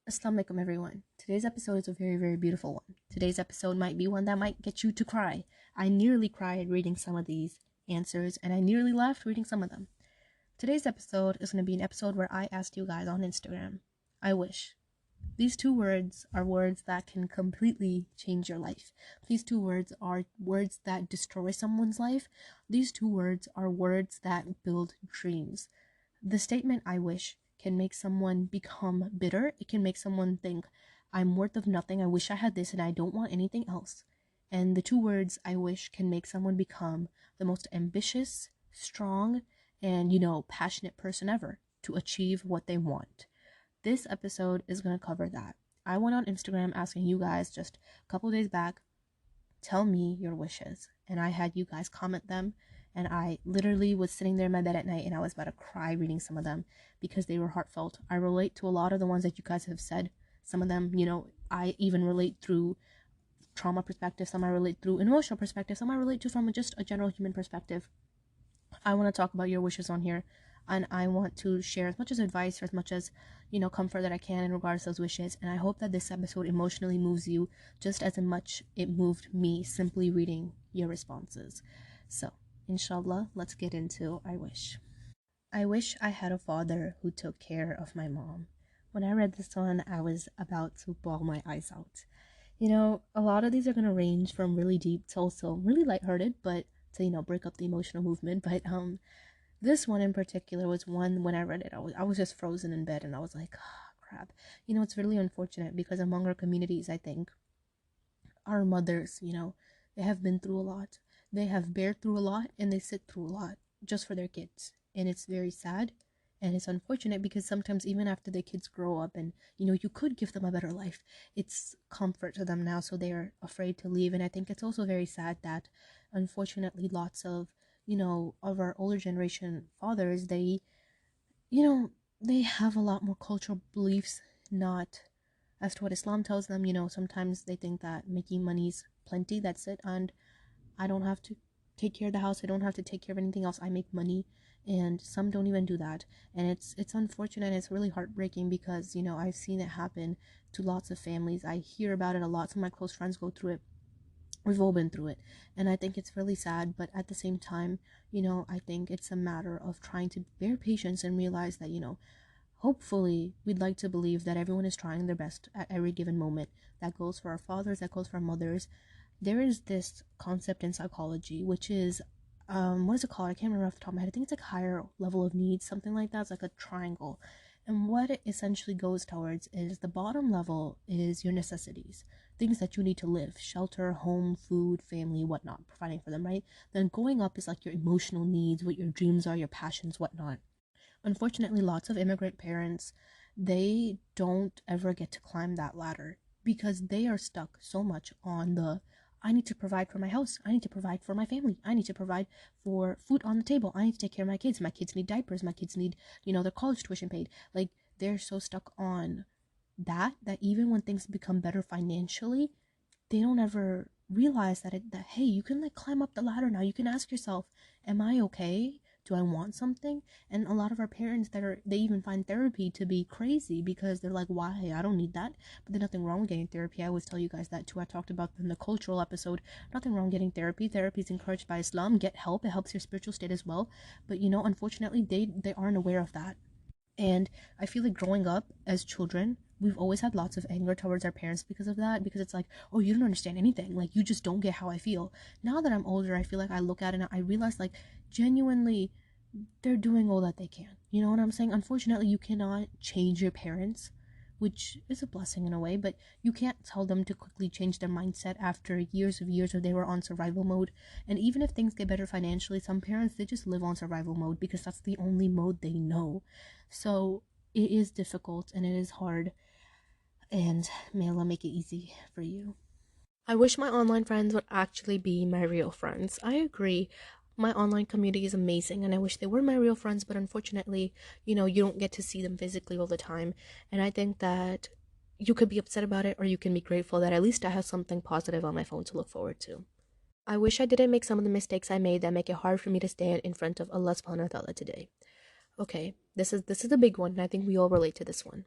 Islamic everyone. Today's episode is a very, very beautiful one. Today's episode might be one that might get you to cry. I nearly cried reading some of these answers, and I nearly laughed reading some of them. Today's episode is going to be an episode where I asked you guys on Instagram, I wish. These two words are words that can completely change your life. These two words are words that destroy someone's life. These two words are words that build dreams. The statement I wish can make someone become bitter. It can make someone think, I'm worth of nothing. I wish I had this and I don't want anything else. And the two words I wish can make someone become the most ambitious, strong, and, passionate person ever to achieve what they want. This episode is going to cover that. I went on Instagram asking you guys just a couple days back, tell me your wishes. And I had you guys comment them. And I literally was sitting there in my bed at night and I was about to cry reading some of them because they were heartfelt. I relate to a lot of the ones that you guys have said. Some of them, I even relate through trauma perspective. Some I relate through emotional perspective. Some I relate to from just a general human perspective. I want to talk about your wishes on here. And I want to share as much as advice or as much as, comfort that I can in regards to those wishes. And I hope that this episode emotionally moves you just as much it moved me simply reading your responses. So, inshallah, let's get into I wish. I wish I had a father who took care of my mom. When I read this one, I was about to bawl my eyes out. A lot of these are going to range from really deep to also really lighthearted, but to, break up the emotional movement. But this one in particular was one when I read it, I was just frozen in bed and I was like, oh, crap. It's really unfortunate because among our communities, I think our mothers, they have been through a lot. They have bared through a lot and they sit through a lot just for their kids. And it's very sad and it's unfortunate because sometimes even after the kids grow up and, you could give them a better life, it's comfort to them now. So they're afraid to leave. And I think it's also very sad that unfortunately lots of, of our older generation fathers, they have a lot more cultural beliefs, not as to what Islam tells them. Sometimes they think that making money's plenty, that's it, and I don't have to take care of the house, I don't have to take care of anything else, I make money. And some don't even do that, and it's unfortunate and it's really heartbreaking because I've seen it happen to lots of families. I hear about it a lot. Some of my close friends go through it. We've all been through it, and I think it's really sad, but at the same time, I think it's a matter of trying to bear patience and realize that hopefully we'd like to believe that everyone is trying their best at every given moment. That goes for our fathers, that goes for our mothers. There is this concept in psychology which is what is it called? I can't remember off the top of my head. I think it's like higher level of needs, something like that. It's like a triangle. And what it essentially goes towards is the bottom level is your necessities, things that you need to live, shelter, home, food, family, whatnot, providing for them, right? Then going up is like your emotional needs, what your dreams are, your passions, whatnot. Unfortunately, lots of immigrant parents, they don't ever get to climb that ladder because they are stuck so much on the I need to provide for my house. I need to provide for my family. I need to provide for food on the table. I need to take care of my kids. My kids need diapers. My kids need, their college tuition paid. Like, they're so stuck on that even when things become better financially, they don't ever realize that hey, you can like climb up the ladder now. You can ask yourself, am I okay? Do I want something? And a lot of our parents they even find therapy to be crazy because they're like, why? I don't need that. But there's nothing wrong with getting therapy. I always tell you guys that too. I talked about in the cultural episode. Nothing wrong getting therapy. Therapy is encouraged by Islam. Get help. It helps your spiritual state as well. But unfortunately, they aren't aware of that. And I feel like growing up as children, we've always had lots of anger towards our parents because of that, because it's like, oh, you don't understand anything. Like, you just don't get how I feel. Now that I'm older, I feel like I look at it and I realize, like, genuinely, they're doing all that they can. You know what I'm saying? Unfortunately, you cannot change your parents, which is a blessing in a way, but you can't tell them to quickly change their mindset after years where they were on survival mode. And even if things get better financially, some parents, they just live on survival mode because that's the only mode they know. So it is difficult and it is hard, and may Allah make it easy for you. I wish my online friends would actually be my real friends. I agree. My online community is amazing and I wish they were my real friends, but unfortunately, you don't get to see them physically all the time. And I think that you could be upset about it or you can be grateful that at least I have something positive on my phone to look forward to. I wish I didn't make some of the mistakes I made that make it hard for me to stand in front of Allah subhanahu wa ta'ala today. Okay, this is a big one and I think we all relate to this one.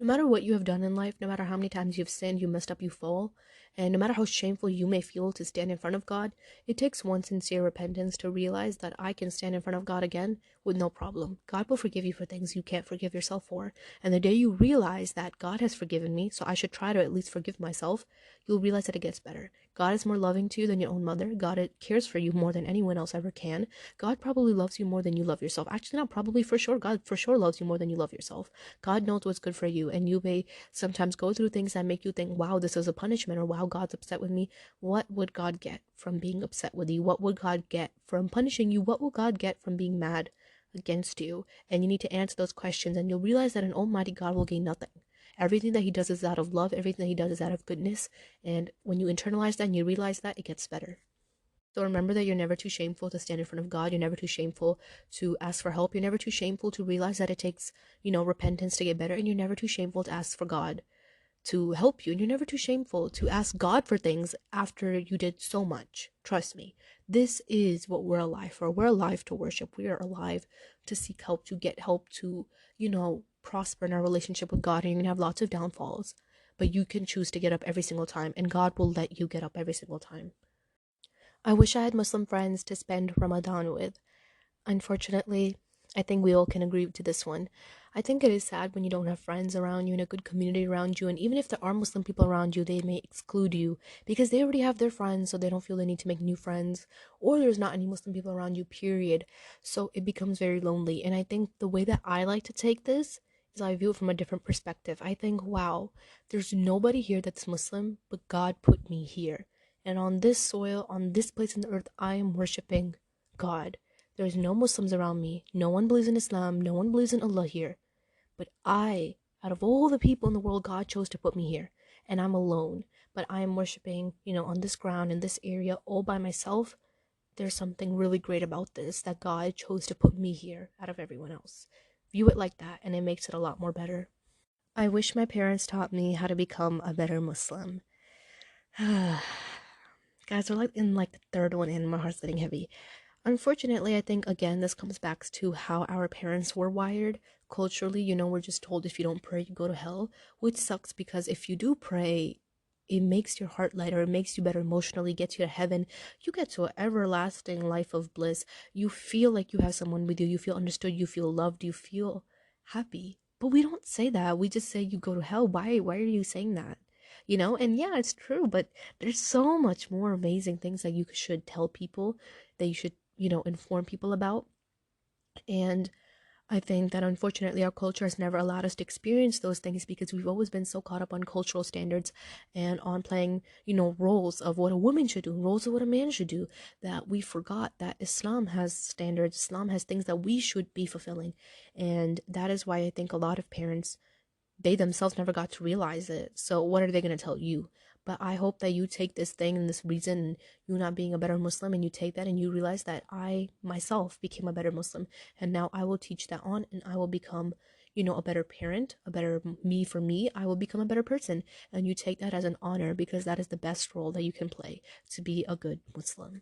No matter what you have done in life, no matter how many times you've sinned, you messed up, you fall, and no matter how shameful you may feel to stand in front of God, it takes one sincere repentance to realize that I can stand in front of God again with no problem. God will forgive you for things you can't forgive yourself for. And the day you realize that God has forgiven me, so I should try to at least forgive myself, you'll realize that it gets better. God is more loving to you than your own mother. God cares for you more than anyone else ever can. God probably loves you more than you love yourself. Actually, not probably, for sure. God for sure loves you more than you love yourself. God knows what's good for you, and you may sometimes go through things that make you think, wow, this is a punishment, or wow, God's upset with me. What would God get from being upset with you? What would God get from punishing you? What will God get from being mad against you? And you need to answer those questions, and you'll realize that an almighty God will gain nothing. Everything that he does is out of love. Everything that he does is out of goodness. And when you internalize that and you realize that, it gets better. So remember that you're never too shameful to stand in front of God. You're never too shameful to ask for help. You're never too shameful to realize that it takes, repentance to get better. And you're never too shameful to ask for God to help you. And you're never too shameful to ask God for things after you did so much. Trust me. This is what we're alive for. We're alive to worship. We are alive to seek help, to get help, to, prosper in our relationship with God. And you're going to have lots of downfalls. But you can choose to get up every single time. And God will let you get up every single time. I wish I had Muslim friends to spend Ramadan with. Unfortunately, I think we all can agree to this one. I think it is sad when you don't have friends around you and a good community around you, and even if there are Muslim people around you, they may exclude you because they already have their friends, so they don't feel the need to make new friends, or there's not any Muslim people around you, period. So it becomes very lonely. And I think the way that I like to take this is I view it from a different perspective. I think, wow, there's nobody here that's Muslim, but God put me here. And on this soil, on this place in the earth, I am worshiping God. There's no Muslims around me. No one believes in Islam. No one believes in Allah here. But out of all the people in the world, God chose to put me here. And I'm alone. But I am worshiping, on this ground, in this area, all by myself. There's something really great about this, that God chose to put me here out of everyone else. View it like that, and it makes it a lot more better. I wish my parents taught me how to become a better Muslim. Guys, we're in the third one and my heart's getting heavy. Unfortunately, I think, again, this comes back to how our parents were wired. Culturally, we're just told if you don't pray, you go to hell, which sucks because if you do pray, it makes your heart lighter, it makes you better emotionally, gets you to heaven, you get to an everlasting life of bliss. You feel like you have someone with you, you feel understood, you feel loved, you feel happy. But we don't say that. We just say you go to hell. Why are you saying that? And yeah, it's true, but there's so much more amazing things that you should tell people, that you should inform people about. And I think that unfortunately our culture has never allowed us to experience those things because we've always been so caught up on cultural standards and on playing, roles of what a woman should do, roles of what a man should do, that we forgot that Islam has standards, Islam has things that we should be fulfilling. And that is why I think a lot of parents, they themselves never got to realize it. So what are they going to tell you? But I hope that you take this thing and this reason, and you not being a better Muslim, and you take that and you realize that I myself became a better Muslim, and now I will teach that on, and I will become, a better parent, a better me for me. I will become a better person, and you take that as an honor because that is the best role that you can play, to be a good Muslim.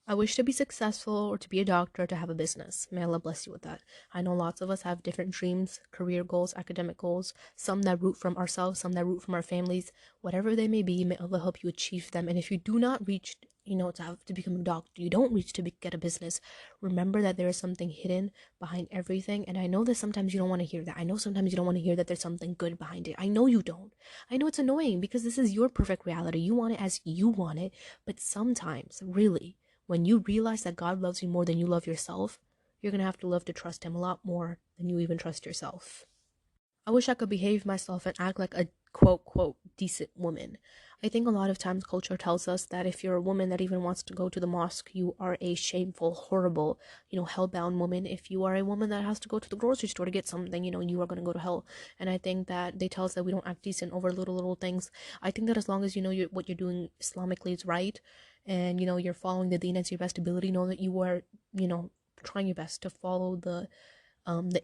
I wish to be successful, or to be a doctor, or to have a business. May Allah bless you with that. I know lots of us have different dreams, career goals, academic goals, some that root from ourselves, some that root from our families. Whatever they may be, may Allah help you achieve them. And if you do not reach, to become a doctor, you don't reach to get a business, remember that there is something hidden behind everything. And I know that sometimes you don't want to hear that. I know sometimes you don't want to hear that there's something good behind it. I know you don't. I know it's annoying because this is your perfect reality. You want it as you want it. But sometimes, really, when you realize that God loves you more than you love yourself, you're going to have to love to trust him a lot more than you even trust yourself. I wish I could behave myself and act like a quote decent woman. I think a lot of times culture tells us that if you're a woman that even wants to go to the mosque, you are a shameful, horrible, hellbound woman. If you are a woman that has to go to the grocery store to get something, you are going to go to hell. And I think that they tell us that we don't act decent over little things. I think that as long as what you're doing Islamically is right, and you're following the deen as your best ability, know that you are, trying your best to follow the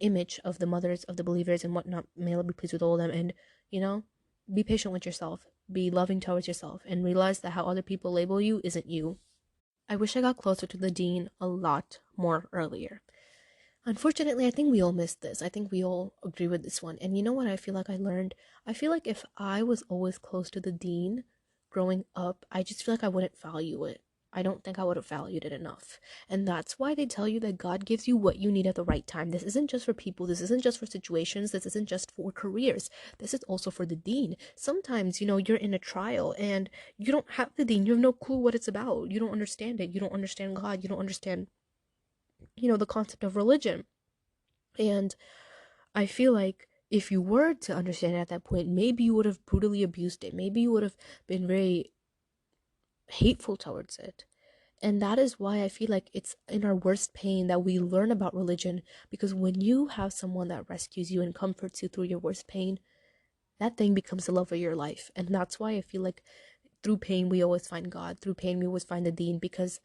image of the mothers of the believers and whatnot. May Allah be pleased with all of them. And be patient with yourself, be loving towards yourself, and realize that how other people label you isn't you. I wish I got closer to the deen a lot more earlier. Unfortunately, I think we all missed this. I think we all agree with this one. And you know what I feel like I learned? I feel like if I was always close to the dean growing up, I just feel like I wouldn't value it. I don't think I would have valued it enough. And that's why they tell you that God gives you what you need at the right time. This isn't just for people. This isn't just for situations. This isn't just for careers. This is also for the dean. Sometimes, you're in a trial and you don't have the dean. You have no clue what it's about. You don't understand it. You don't understand God. You don't understand, the concept of religion. And I feel like if you were to understand it at that point, maybe you would have brutally abused it. Maybe you would have been very hateful towards it. And that is why I feel like it's in our worst pain that we learn about religion, because when you have someone that rescues you and comforts you through your worst pain, that thing becomes the love of your life. And that's why I feel like through pain we always find God. Through pain we always find the Deen, because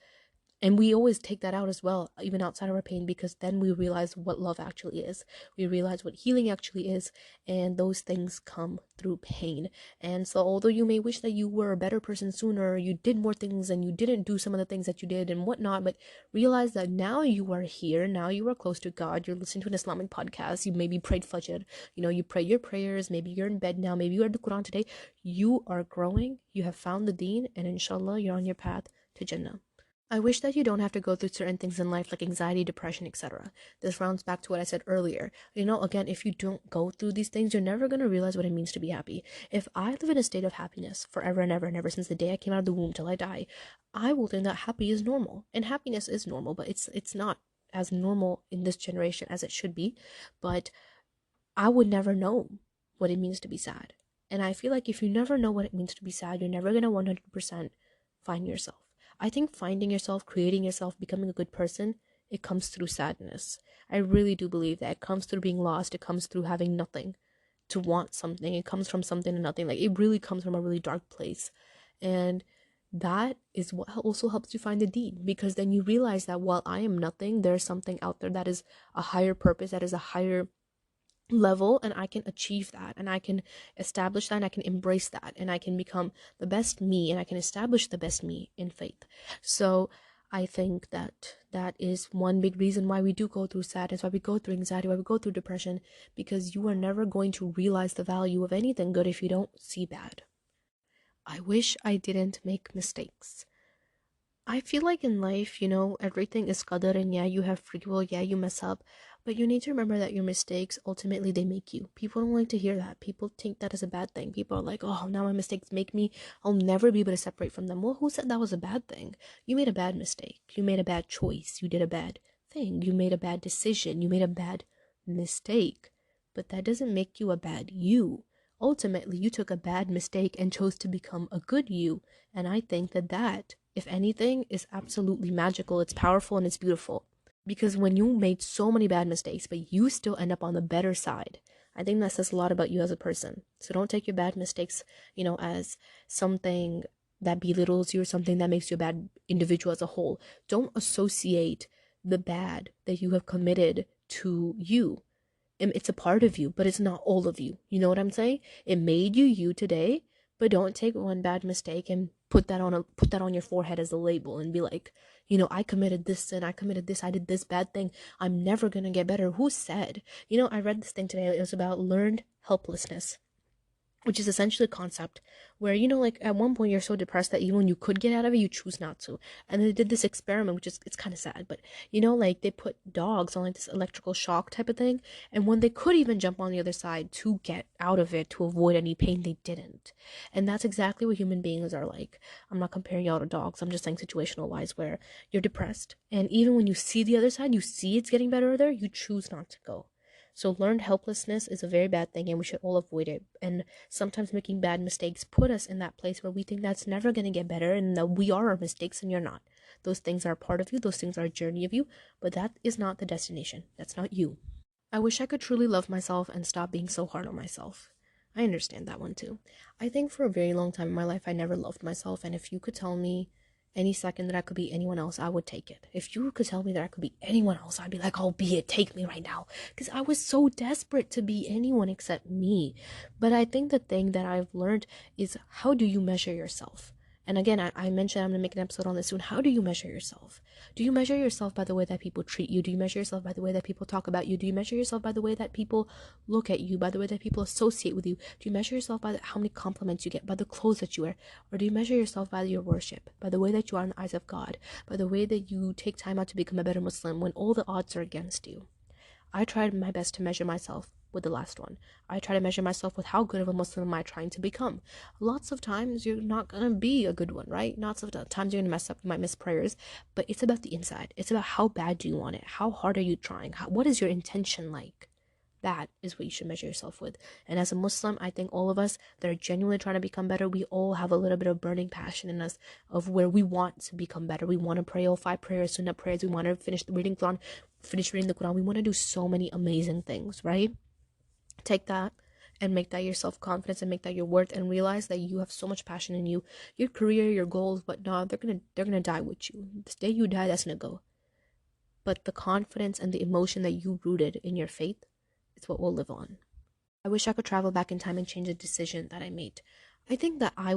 and we always take that out as well, even outside of our pain, because then we realize what love actually is. We realize what healing actually is, and those things come through pain. And so, although you may wish that you were a better person sooner, you did more things and you didn't do some of the things that you did and whatnot, but realize that now you are here, now you are close to God, you're listening to an Islamic podcast, you maybe prayed Fajr, you pray your prayers, maybe you're in bed now, maybe you read the Quran today, you are growing, you have found the Deen, and inshallah, you're on your path to Jannah. I wish that you don't have to go through certain things in life like anxiety, depression, etc. This rounds back to what I said earlier. Again, if you don't go through these things, you're never going to realize what it means to be happy. If I live in a state of happiness forever and ever since the day I came out of the womb till I die, I will think that happy is normal. And happiness is normal, but it's not as normal in this generation as it should be. But I would never know what it means to be sad. And I feel like if you never know what it means to be sad, you're never going to 100% find yourself. I think finding yourself, creating yourself, becoming a good person, it comes through sadness. I really do believe that it comes through being lost. It comes through having nothing to want something. It comes from something to nothing. Like, it really comes from a really dark place. And that is what also helps you find the Deen, because then you realize that while I am nothing, there's something out there that is a higher purpose, that is a higher level, and I can achieve that, and I can establish that, and I can embrace that, and I can become the best me, and I can establish the best me in faith. So I think that is one big reason why we do go through sadness, why we go through anxiety, why we go through depression, because you are never going to realize the value of anything good if you don't see bad. I wish I didn't make mistakes. I feel like in life, everything is qadar, and yeah, you have free will, yeah, you mess up, but you need to remember that your mistakes, ultimately, they make you. People don't like to hear that. People think that is a bad thing. People are like, oh, now my mistakes make me, I'll never be able to separate from them. Well, who said that was a bad thing? You made a bad mistake. You made a bad choice. You did a bad thing. You made a bad decision. You made a bad mistake. But that doesn't make you a bad you. Ultimately, you took a bad mistake and chose to become a good you. And I think that, if anything, is absolutely magical. It's powerful and it's beautiful. Because when you made so many bad mistakes, but you still end up on the better side, I think that says a lot about you as a person. So don't take your bad mistakes, as something that belittles you or something that makes you a bad individual as a whole. Don't associate the bad that you have committed to you. It's a part of you, but it's not all of you. You know what I'm saying? It made you today, but don't take one bad mistake and put that on your forehead as a label and be like, I committed this sin, I committed this, I did this bad thing, I'm never gonna get better. Who said? I read this thing today. It was about learned helplessness, which is essentially a concept where, like, at one point you're so depressed that even when you could get out of it, you choose not to. And they did this experiment, which is, it's kind of sad, but like, they put dogs on like this electrical shock type of thing, and when they could even jump on the other side to get out of it, to avoid any pain, they didn't. And that's exactly what human beings are like. I'm not comparing y'all to dogs, I'm just saying situational wise, where you're depressed, and even when you see the other side, you see it's getting better there, you choose not to go. So learned helplessness is a very bad thing, and we should all avoid it. And sometimes making bad mistakes put us in that place where we think that's never going to get better, and that we are our mistakes and you're not. Those things are a part of you. Those things are a journey of you, but that is not the destination. That's not you. I wish I could truly love myself and stop being so hard on myself. I understand that one too. I think for a very long time in my life, I never loved myself. And if you could tell me any second that I could be anyone else, I would take it. If you could tell me that I could be anyone else, I'd be like, oh, be it, take me right now. Because I was so desperate to be anyone except me. But I think the thing that I've learned is, how do you measure yourself? And again, I mentioned I'm going to make an episode on this soon. How do you measure yourself? Do you measure yourself by the way that people treat you? Do you measure yourself by the way that people talk about you? Do you measure yourself by the way that people look at you? By the way that people associate with you? Do you measure yourself by how many compliments you get? By the clothes that you wear? Or do you measure yourself by your worship? By the way that you are in the eyes of God? By the way that you take time out to become a better Muslim when all the odds are against you? I tried my best to measure myself with the last one. I try to measure myself with how good of a Muslim am I trying to become. Lots of times you're not going to be a good one, right? Lots of times you're going to mess up, you might miss prayers, but it's about the inside. It's about how bad do you want it? How hard are you trying? What is your intention like? That is what you should measure yourself with. And as a Muslim, I think all of us that are genuinely trying to become better, we all have a little bit of burning passion in us of where we want to become better. We want to pray all 5 prayers, sunnah prayers. We want to finish reading the Quran. We want to do so many amazing things, right? Take that and make that your self-confidence and make that your worth, and realize that you have so much passion in you. Your career, your goals, whatnot, they're gonna die with you. The day you die, that's gonna go. But the confidence and the emotion that you rooted in your faith is what will live on. I wish I could travel back in time and change a decision that I made. I think that I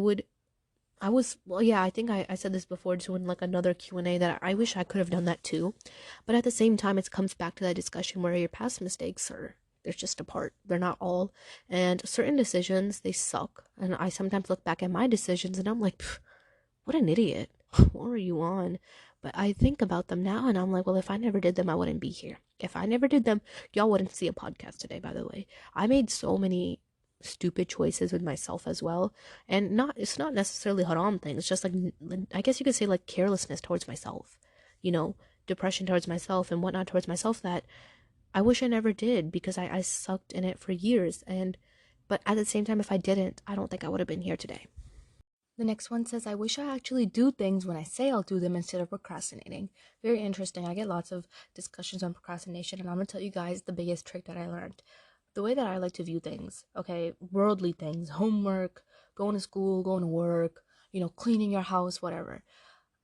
think I said this before too in like another Q&A, that I wish I could have done that too. But at the same time, it comes back to that discussion where your past mistakes they're just a part. They're not all. And certain decisions, they suck. And I sometimes look back at my decisions and I'm like, what an idiot. What were you on? But I think about them now and I'm like, well, if I never did them, I wouldn't be here. If I never did them, y'all wouldn't see a podcast today, by the way. I made so many stupid choices with myself as well, and it's not necessarily haram things, just like, I guess you could say, like, carelessness towards myself, depression towards myself and whatnot towards myself, that I wish I never did, because I sucked in it for years. But at the same time, if I didn't, I don't think I would have been here today. The next one says, I wish I actually do things when I say I'll do them instead of procrastinating. Very interesting. I get lots of discussions on procrastination, and I'm going to tell you guys the biggest trick that I learned. The way that I like to view things, okay, worldly things, homework, going to school, going to work, cleaning your house, whatever.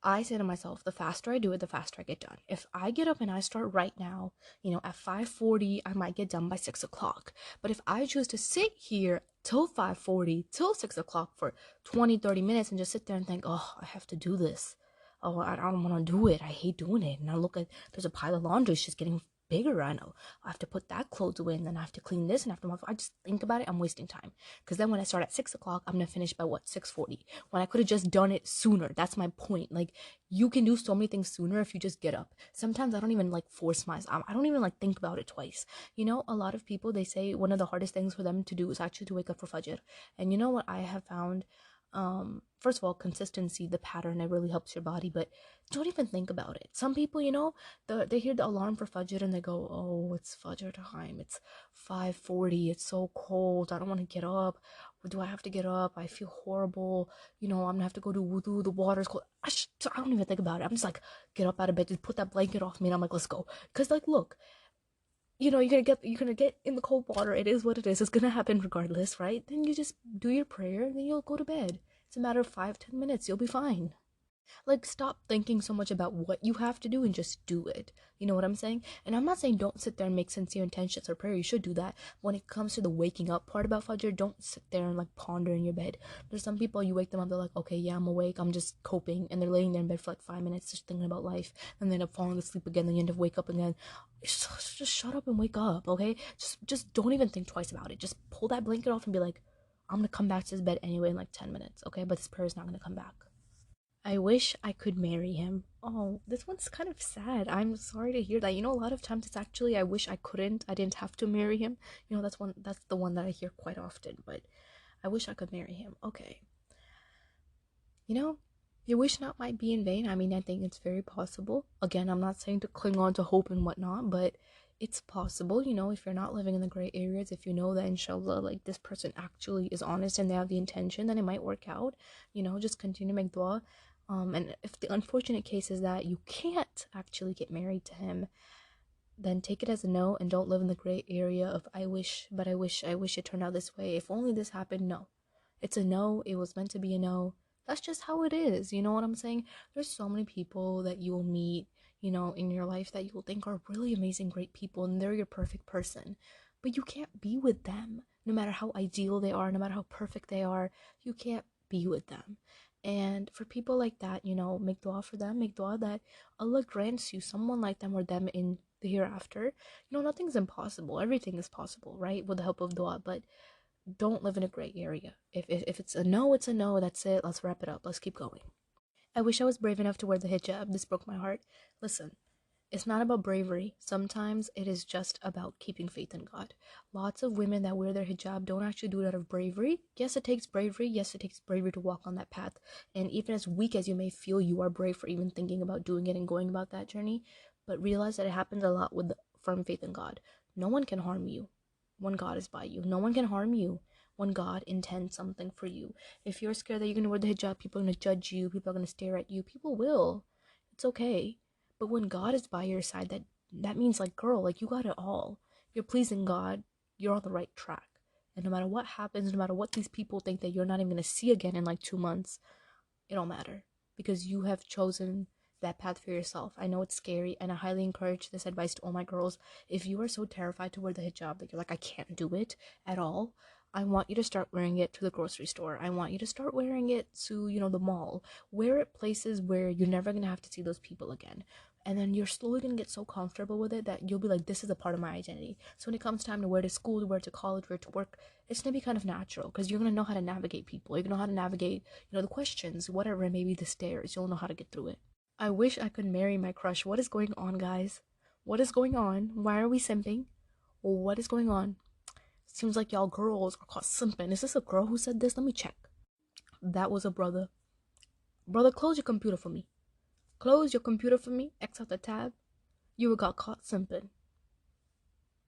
I say to myself, the faster I do it, the faster I get done. If I get up and I start right now, at 5:40, I might get done by 6 o'clock. But if I choose to sit here till 5:40, till 6 o'clock for 20, 30 minutes and just sit there and think, oh, I have to do this. Oh, I don't want to do it. I hate doing it. And I look at, there's a pile of laundry. It's just getting bigger. I know I have to put that clothes away, and then I have to clean this, and after I just think about it, I'm wasting time. Because then when I start at 6 o'clock, I'm gonna finish by 6:40, when I could have just done it sooner. That's my point. Like, you can do so many things sooner if you just get up. Sometimes I don't even force myself. I don't even think about it twice. A lot of people, they say one of the hardest things for them to do is actually to wake up for Fajr. And you know what I have found? First of all, consistency, the pattern, it really helps your body, but don't even think about it. Some people, they hear the alarm for Fajr and they go, oh, it's Fajr time, it's 5:40, it's so cold, I don't want to get up. Do I have to get up? I feel horrible. I'm gonna have to go to wudu, the water's cold. I don't even think about it. I'm just like, get up out of bed, just put that blanket off me, and I'm like, let's go. Because look, you're gonna get in the cold water. It is what it is. It's gonna happen regardless, right? Then you just do your prayer and then you'll go to bed. It's a matter of 5-10 minutes. You'll be fine. Stop thinking so much about what you have to do and just do it. You know what I'm saying? And I'm not saying don't sit there and make sincere intentions or prayer. You should do that. When it comes to the waking up part about Fajr, don't sit there and ponder in your bed. There's some people, you wake them up, they're like, okay, yeah, I'm awake, I'm just coping, and they're laying there in bed for 5 minutes just thinking about life, and they end up falling asleep again, then you end up wake up again. Just shut up and wake up, okay? Just don't even think twice about it. Just pull that blanket off and be like, I'm gonna come back to this bed anyway in 10 minutes, okay? But this prayer is not gonna come back. I wish I could marry him. Oh, this one's kind of sad. I'm sorry to hear that. A lot of times it's actually, I wish I didn't have to marry him. That's the one that I hear quite often, but I wish I could marry him. Okay. Your wish not might be in vain. I mean, I think it's very possible. Again, I'm not saying to cling on to hope and whatnot, but it's possible, if you're not living in the gray areas, if you know that inshallah, this person actually is honest and they have the intention, then it might work out. Just continue to make dua. And if the unfortunate case is that you can't actually get married to him, then take it as a no and don't live in the gray area of I wish it turned out this way. If only this happened. No. It's a no. It was meant to be a no. That's just how it is. You know what I'm saying? There's so many people that you will meet, in your life that you will think are really amazing, great people, and they're your perfect person. But you can't be with them. No matter how ideal they are, no matter how perfect they are, you can't be with them. And for people like that, make dua for them, make dua that Allah grants you someone like them or them in the hereafter. Nothing's impossible, everything is possible, right, with the help of dua. But don't live in a gray area. If it's a no, it's a no. That's it. Let's wrap it up. Let's keep going. I wish I was brave enough to wear the hijab. This broke my heart. Listen, it's not about bravery. Sometimes it is just about keeping faith in God. Lots of women that wear their hijab don't actually do it out of bravery. Yes, it takes bravery. Yes, it takes bravery to walk on that path. And even as weak as you may feel, you are brave for even thinking about doing it and going about that journey. But realize that it happens a lot with firm faith in God. No one can harm you when God is by you. No one can harm you when God intends something for you. If you're scared that you're going to wear the hijab, people are going to judge you, people are going to stare at you, people will. It's okay. But when God is by your side, that means, like, girl, like, you got it all. You're pleasing God. You're on the right track. And no matter what happens, no matter what these people think that you're not even going to see again in like 2 months, it don't matter. Because you have chosen that path for yourself. I know it's scary, and I highly encourage this advice to all my girls. If you are so terrified to wear the hijab that you're like, I can't do it at all, I want you to start wearing it to the grocery store. I want you to start wearing it to, the mall. Wear it places where you're never going to have to see those people again. And then you're slowly going to get so comfortable with it that you'll be like, this is a part of my identity. So when it comes time to wear to school, to wear to college, wear to work, it's going to be kind of natural because you're going to know how to navigate people. You're going to know how to navigate, the questions, whatever, maybe the stares. You'll know how to get through it. I wish I could marry my crush. What is going on, guys? What is going on? Why are we simping? What is going on? Seems like y'all girls are caught simping. Is this a girl who said this? Let me check. That was a brother. Brother, close your computer for me. Close your computer for me. X out the tab. You got caught simping.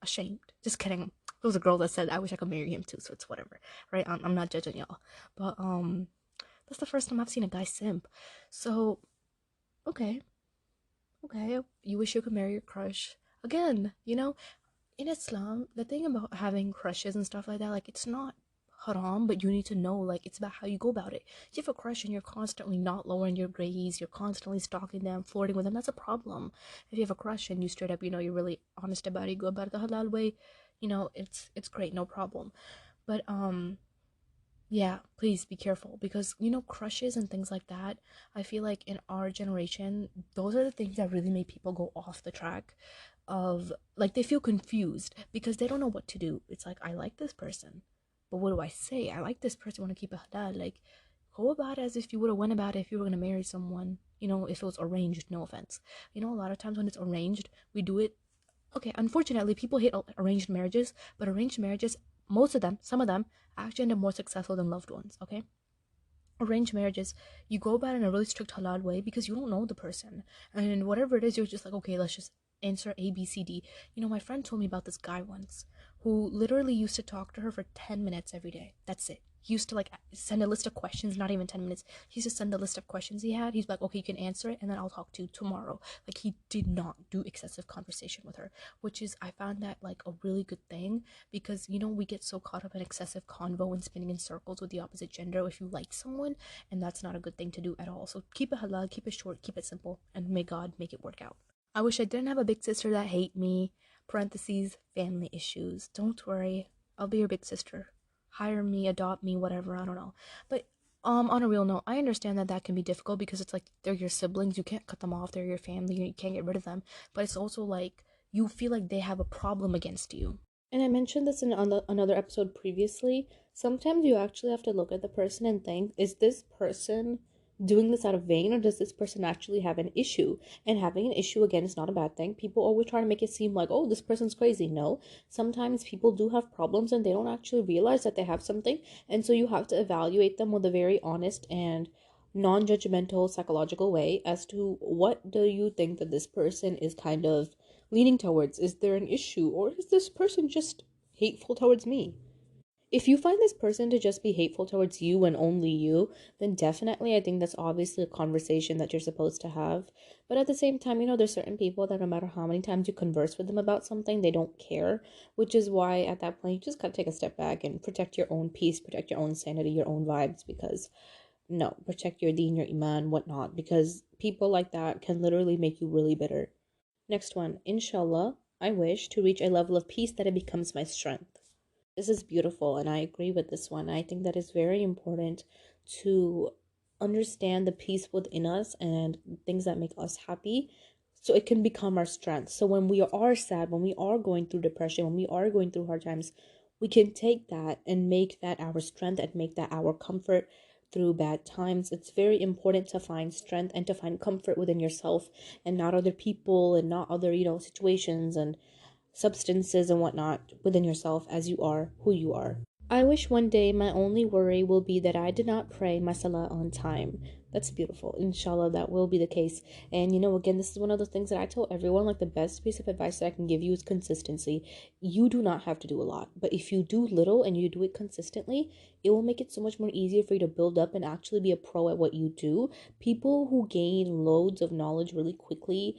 Ashamed. Just kidding. There was a girl that said, I wish I could marry him too, so it's whatever. Right? I'm not judging y'all. But, that's the first time I've seen a guy simp. So, okay. You wish you could marry your crush. Again, in Islam, the thing about having crushes and stuff like that, like, it's not haram, but you need to know, like, it's about how you go about it. If you have a crush and you're constantly not lowering your gaze, you're constantly stalking them, flirting with them, that's a problem. If you have a crush and you straight up, you're really honest about it, you go about it the halal way, it's great, no problem. But yeah, please be careful because crushes and things like that, I feel like in our generation, those are the things that really make people go off the track of, like, they feel confused because they don't know what to do. It's like, I like this person, but what do I say? I like this person, want to keep it halal. Like, go about it as if you would have went about it if you were going to marry someone, if it was arranged. No offense. A lot of times when it's arranged, we do it. Okay, unfortunately, people hate arranged marriages, but arranged marriages, most of them, some of them, actually end up more successful than loved ones, okay? Arranged marriages, you go about it in a really strict halal way because you don't know the person. And whatever it is, you're just like, okay, let's just answer A, B, C, D. My friend told me about this guy once who literally used to talk to her for 10 minutes every day. That's it. He used to, like, send a list of questions, not even 10 minutes. He used to send a list of questions he had. He's like, okay, you can answer it, and then I'll talk to you tomorrow. Like, he did not do excessive conversation with her, which is, I found that, like, a really good thing because, we get so caught up in excessive convo and spinning in circles with the opposite gender if you like someone, and that's not a good thing to do at all. So keep it halal, keep it short, keep it simple, and may God make it work out. I wish I didn't have a big sister that hate me. Parentheses, family issues. Don't worry, I'll be your big sister. Hire me, adopt me, whatever, I don't know. But on a real note, I understand that can be difficult because it's like they're your siblings. You can't cut them off. They're your family. You can't get rid of them. But it's also like you feel like they have a problem against you. And I mentioned this in another episode previously. Sometimes you actually have to look at the person and think, is this person doing this out of vain, or does this person actually have an issue? And having an issue, again, is not a bad thing. People always try to make it seem like, oh, this person's crazy. No, sometimes people do have problems and they don't actually realize that they have something, and so you have to evaluate them with a very honest and non-judgmental psychological way as to what do you think that this person is kind of leaning towards. Is there an issue, or is this person just hateful towards me? If you find this person to just be hateful towards you and only you, then definitely I think that's obviously a conversation that you're supposed to have. But at the same time, there's certain people that no matter how many times you converse with them about something, they don't care, which is why at that point you just gotta take a step back and protect your own peace, protect your own sanity, your own vibes, because no, protect your deen, your iman, whatnot, because people like that can literally make you really bitter. Next one, inshallah, I wish to reach a level of peace that it becomes my strength. This is beautiful, and I agree with this one. I think that is very important to understand the peace within us and things that make us happy, so it can become our strength. So when we are sad, when we are going through depression, when we are going through hard times, we can take that and make that our strength and make that our comfort through bad times. It's very important to find strength and to find comfort within yourself and not other people and not other, situations and substances and whatnot within yourself, as you are who you are. I wish one day my only worry will be that I did not pray my salah on time. That's beautiful. Inshallah, that will be the case. And again, this is one of the things that I tell everyone, like the best piece of advice that I can give you is consistency. You do not have to do a lot, but if you do little and you do it consistently, it will make it so much more easier for you to build up and actually be a pro at what you do. People who gain loads of knowledge really quickly,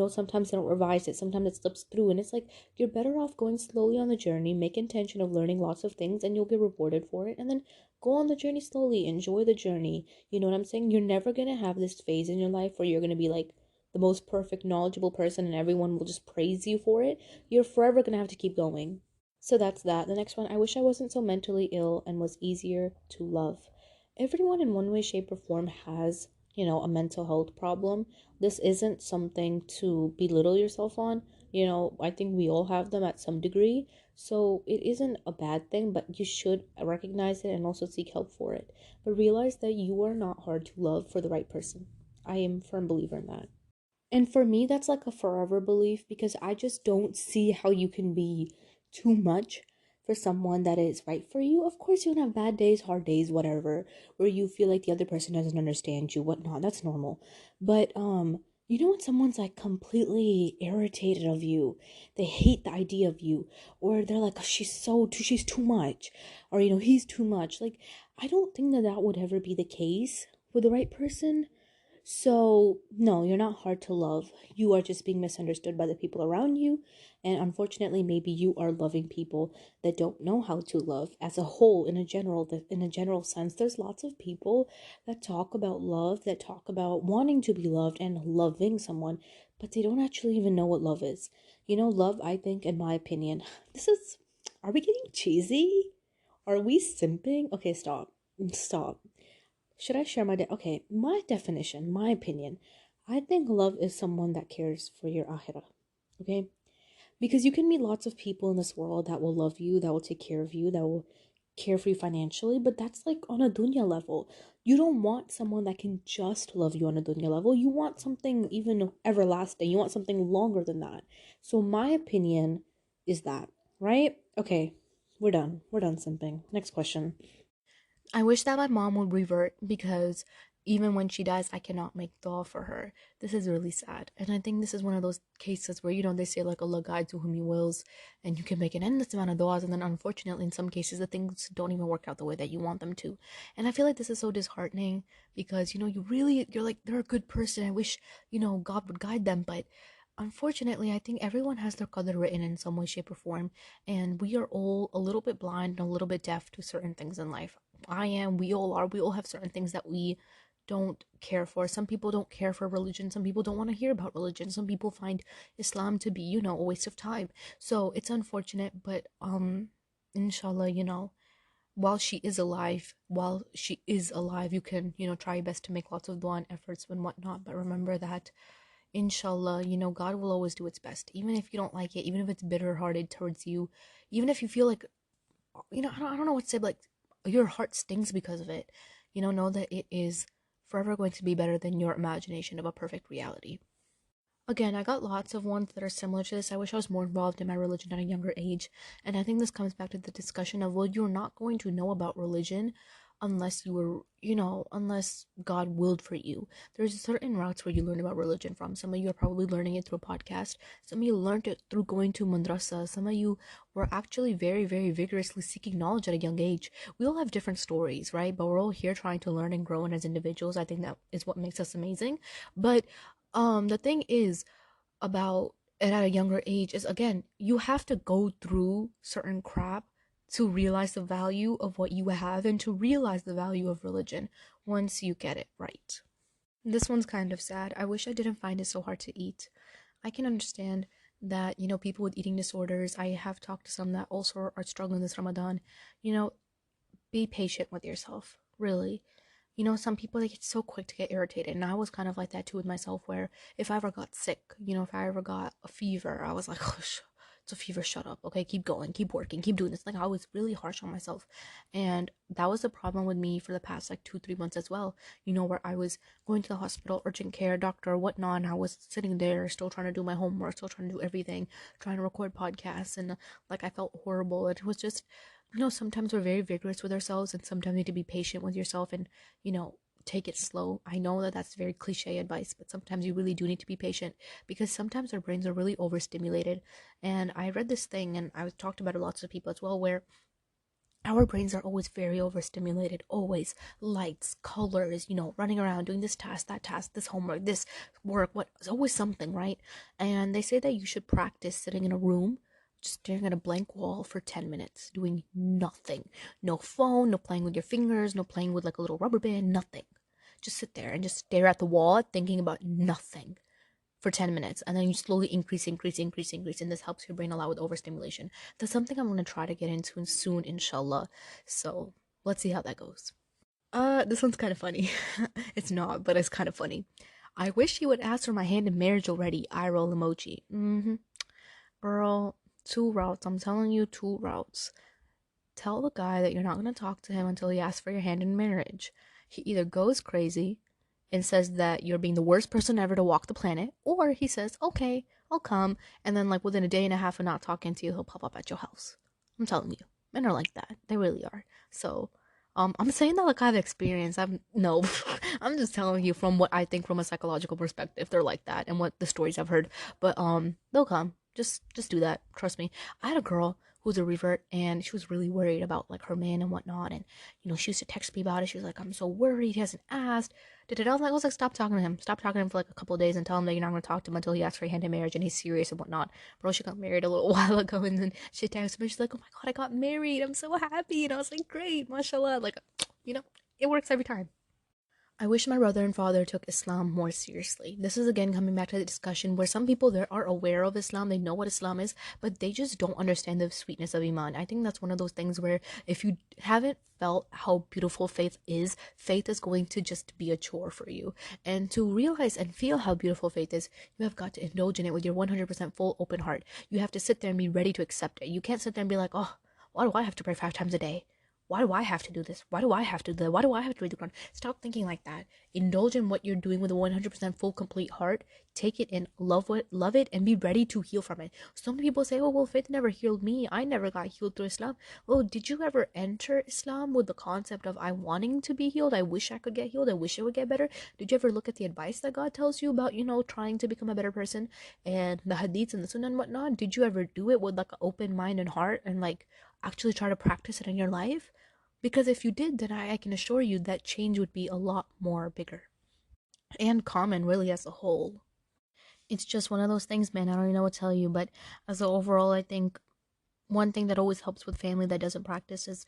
sometimes they don't revise it, sometimes it slips through, and it's like you're better off going slowly on the journey, make intention of learning lots of things, and you'll get rewarded for it, and then go on the journey slowly, enjoy the journey. You know what I'm saying? You're never gonna have this phase in your life where you're gonna be like the most perfect, knowledgeable person and everyone will just praise you for it. You're forever gonna have to keep going. So that's that. The next one, I wish I wasn't so mentally ill and was easier to love. Everyone in one way, shape, or form has, a mental health problem. This isn't something to belittle yourself on. I think we all have them at some degree. So it isn't a bad thing, but you should recognize it and also seek help for it. But realize that you are not hard to love for the right person. I am a firm believer in that. And for me, that's like a forever belief because I just don't see how you can be too much for someone that is right for you. Of course, you're gonna have bad days, hard days, whatever, where you feel like the other person doesn't understand you, whatnot. That's normal. But when someone's like completely irritated of you, they hate the idea of you, or they're like, oh, she's too much, or he's too much. Like, I don't think that that would ever be the case with the right person. So, no, you're not hard to love. You are just being misunderstood by the people around you. And unfortunately, maybe you are loving people that don't know how to love as a whole in a general sense. There's lots of people that talk about love, that talk about wanting to be loved and loving someone, but they don't actually even know what love is. Love, I think, in my opinion, this is, are we getting cheesy? Are we simping? Okay, stop. Stop. Should I share okay, my definition, my opinion. I think love is someone that cares for your akhirah. Okay? Because you can meet lots of people in this world that will love you, that will take care of you, that will care for you financially, but that's like on a dunya level. You don't want someone that can just love you on a dunya level. You want something even everlasting. You want something longer than that. So my opinion is that, right? Okay, we're done. We're done simping. Next question. I wish that my mom would revert because even when she dies, I cannot make dua for her. This is really sad. And I think this is one of those cases where, they say like Allah guides to whom He wills, and you can make an endless amount of duas, and then unfortunately, in some cases, the things don't even work out the way that you want them to. And I feel like this is so disheartening because, you're like, they're a good person. I wish, God would guide them, but unfortunately, I think everyone has their qadr written in some way, shape, or form, and we are all a little bit blind and a little bit deaf to certain things in life. I am, we all are, we all have certain things that we don't care for. Some people don't care for religion, some people don't want to hear about religion, some people find Islam to be, a waste of time. So it's unfortunate, but inshallah, while she is alive, you can, try your best to make lots of dua and efforts and whatnot. But remember that inshallah, God will always do its best. Even if you don't like it, even if it's bitter hearted towards you, even if you feel like, I don't know what to say, but like your heart stings because of it, know that it is forever going to be better than your imagination of a perfect reality. Again, I got lots of ones that are similar to this. I wish I was more involved in my religion at a younger age. And I think this comes back to the discussion of, well, you're not going to know about religion unless you were, unless God willed for you. There's certain routes where you learn about religion from. Some of you are probably learning it through a podcast. Some of you learned it through going to madrasa. Some of you were actually very, very vigorously seeking knowledge at a young age. We all have different stories, right? But we're all here trying to learn and grow. And as individuals, I think that is what makes us amazing. But the thing is about it at a younger age is, again, you have to go through certain crap to realize the value of what you have and to realize the value of religion once you get it right. This one's kind of sad. I wish I didn't find it so hard to eat. I can understand that, people with eating disorders, I have talked to some that also are struggling this Ramadan. You know, be patient with yourself, really. Some people, they get so quick to get irritated, and I was kind of like that too with myself, where if I ever got sick, if I ever got a fever, I was like, oh, it's a fever, shut up, okay, keep going, keep working, keep doing this. Like, I was really harsh on myself, and that was the problem with me for the past like 2-3 months as well, where I was going to the hospital, urgent care, doctor, whatnot, and I was sitting there still trying to do my homework, still trying to do everything, trying to record podcasts, and like I felt horrible. It was just, sometimes we're very vigorous with ourselves, and sometimes you need to be patient with yourself, and take it slow. I know that that's very cliche advice, but sometimes you really do need to be patient, because sometimes our brains are really overstimulated. And I read this thing, and I talked about it with lots of people as well, where our brains are always very overstimulated, always lights, colors, running around doing this task, this homework, this work, what, it's always something, right? And they say that you should practice sitting in a room just staring at a blank wall for 10 minutes, doing nothing. No phone, no playing with your fingers, no playing with like a little rubber band, nothing. Just sit there and just stare at the wall, thinking about nothing for 10 minutes, and then you slowly increase, and this helps your brain a lot with overstimulation. That's something I'm going to try to get into soon, inshallah. So let's see how that goes. This one's kind of funny. It's not, but it's kind of funny. I wish he would ask for my hand in marriage already. Eye roll emoji. Girl, two routes. I'm telling you, two routes. Tell the guy that you're not going to talk to him until he asks for your hand in marriage. He either goes crazy and says that you're being the worst person ever to walk the planet, or he says, okay, I'll come, and then like within a day and a half of not talking to you, he'll pop up at your house. I'm telling you, men are like that. They really are. So, I'm saying that like I have experience. I'm no, I'm just telling you from what I think from a psychological perspective. They're like that, and what the stories I've heard. But they'll come. Just do that. Trust me. I had a girl who was a revert, and she was really worried about like her man and whatnot, and she used to text me about it. She was like, I'm so worried, he hasn't asked. I was like, stop talking to him. Stop talking to him for like a couple of days and tell him that you're not going to talk to him until he asks for your hand in marriage and he's serious and whatnot. Bro, she got married a little while ago, and then she texted me. She's like, oh my God, I got married. I'm so happy. And I was like, great, mashallah. Like, it works every time. I wish my brother and father took Islam more seriously. This is again coming back to the discussion where some people there are aware of Islam, they know what Islam is, but they just don't understand the sweetness of Iman. I think that's one of those things where if you haven't felt how beautiful faith is going to just be a chore for you. And to realize and feel how beautiful faith is, you have got to indulge in it with your 100% full open heart. You have to sit there and be ready to accept it. You can't sit there and be like, oh, why do I have to pray 5 times a day? Why do I have to do this? Why do I have to do that? Why do I have to read the Quran? Stop thinking like that. Indulge in what you're doing with a 100% full, complete heart. Take it in, love it, and be ready to heal from it. So many people say, oh, well, faith never healed me. I never got healed through Islam. Well, did you ever enter Islam with the concept of I wanting to be healed? I wish I could get healed. I wish it would get better. Did you ever look at the advice that God tells you about, trying to become a better person and the hadiths and the sunnah and whatnot? Did you ever do it with like an open mind and heart and like actually try to practice it in your life? Because if you did, then I can assure you that change would be a lot more bigger and common, really, as a whole. It's just one of those things, man. I don't even know what to tell you, but as a overall, I think one thing that always helps with family that doesn't practice is,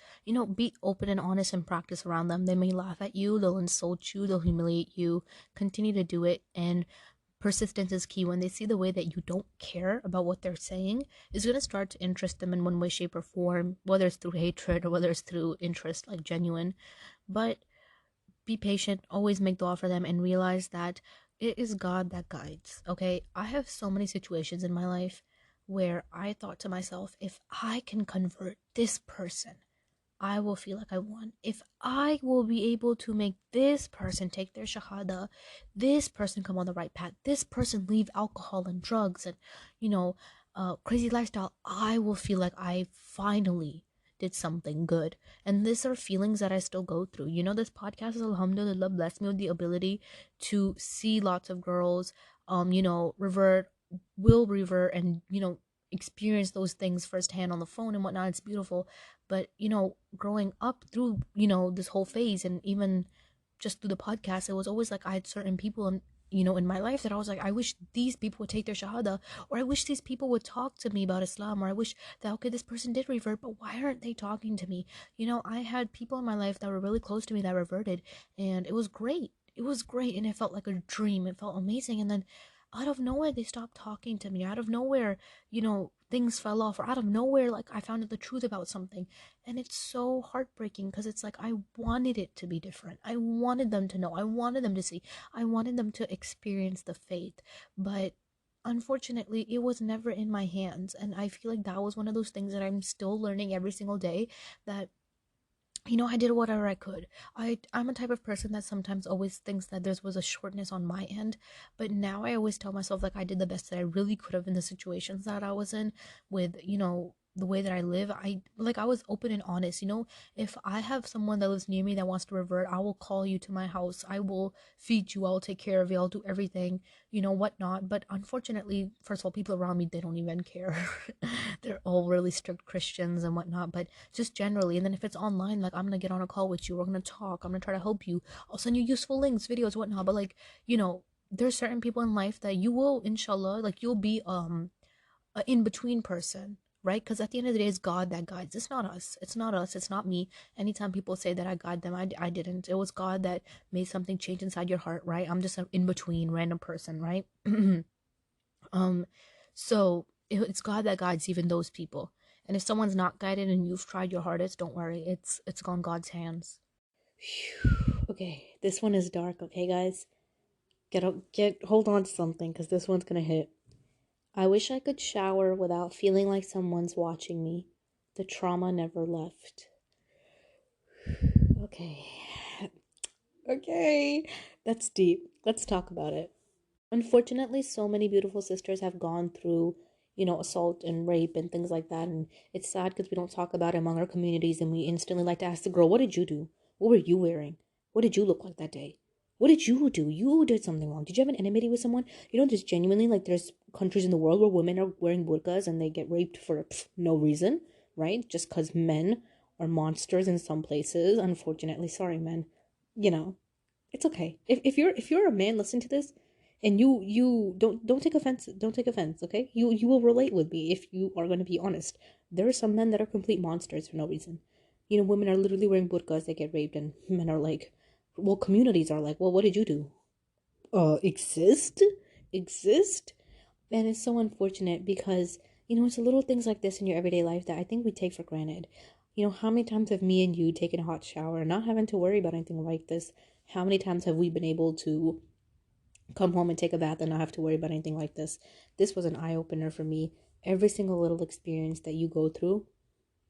be open and honest and practice around them. They may laugh at you, they'll insult you, they'll humiliate you. Continue to do it, and persistence is key. When they see the way that you don't care about what they're saying, it's going to start to interest them in one way, shape, or form, whether it's through hatred or whether it's through interest, like genuine. But be patient, always make dua for them, and realize that it is God that guides. Okay, I have so many situations in my life where I thought to myself, if I can convert this person, I will feel like I won. If I will be able to make this person take their shahada, this person come on the right path, this person leave alcohol and drugs and, crazy lifestyle, I will feel like I finally did something good. And these are feelings that I still go through. This podcast is, alhamdulillah, blessed me with the ability to see lots of girls, revert, will revert, and, experience those things firsthand on the phone and whatnot. It's beautiful. But growing up through this whole phase, and even just through the podcast, it was always like I had certain people in my life that I was like, I wish these people would take their shahada, or I wish these people would talk to me about Islam, or I wish that, okay, this person did revert, but why aren't they talking to me? I had people in my life that were really close to me that reverted, and it was great. It was great, and it felt like a dream. It felt amazing. And then out of nowhere, they stopped talking to me. Out of nowhere, things fell off, or out of nowhere, like I found out the truth about something. And it's so heartbreaking because it's like I wanted it to be different. I wanted them to know. I wanted them to see. I wanted them to experience the faith. But unfortunately, it was never in my hands. And I feel like that was one of those things that I'm still learning every single day, that I did whatever I could. I'm a type of person that sometimes always thinks that there was a shortness on my end, but now I always tell myself like I did the best that I really could have in the situations that I was in, with the way that I live. I was open and honest. If I have someone that lives near me that wants to revert, I will call you to my house. I will feed you. I'll take care of you. I'll do everything, whatnot. But unfortunately, first of all, people around me, they don't even care. They're all really strict Christians and whatnot. But just generally, and then if it's online, like, I'm gonna get on a call with you, we're gonna talk, I'm gonna try to help you, I'll send you useful links, videos, whatnot. But like, there's certain people in life that you will, inshallah, like, you'll be an in-between person, right? Because at the end of the day, it's God that guides. It's not us. It's not us. It's not me. Anytime people say that I guide them, I didn't. It was God that made something change inside your heart, right? I'm just an in-between random person, right? um so it's God that guides even those people. And if someone's not guided and you've tried your hardest, don't worry, it's gone God's hands. Okay, this one is dark, okay, guys? Hold on to something, because this one's gonna hit. I wish I could shower without feeling like someone's watching me. The trauma never left. Okay. Okay. That's deep. Let's talk about it. Unfortunately, so many beautiful sisters have gone through, assault and rape and things like that. And it's sad because we don't talk about it among our communities, and we instantly like to ask the girl, what did you do? What were you wearing? What did you look like that day? What did you do? You did something wrong. Did you have an enmity with someone? Just genuinely, like, there's countries in the world where women are wearing burqas and they get raped for no reason, right? Just because men are monsters in some places. Unfortunately, sorry, men. You know, it's okay. If you're a man, listen to this, and you don't take offense. Don't take offense, okay? You will relate with me if you are going to be honest. There are some men that are complete monsters for no reason. Women are literally wearing burqas, they get raped, and men are like, well, communities are like, well, what did you do? Exist, exist, and it's so unfortunate because it's the little things like this in your everyday life that I think we take for granted. How many times have me and you taken a hot shower and not having to worry about anything like this? How many times have we been able to come home and take a bath and not have to worry about anything like this? This was an eye opener for me. Every single little experience that you go through,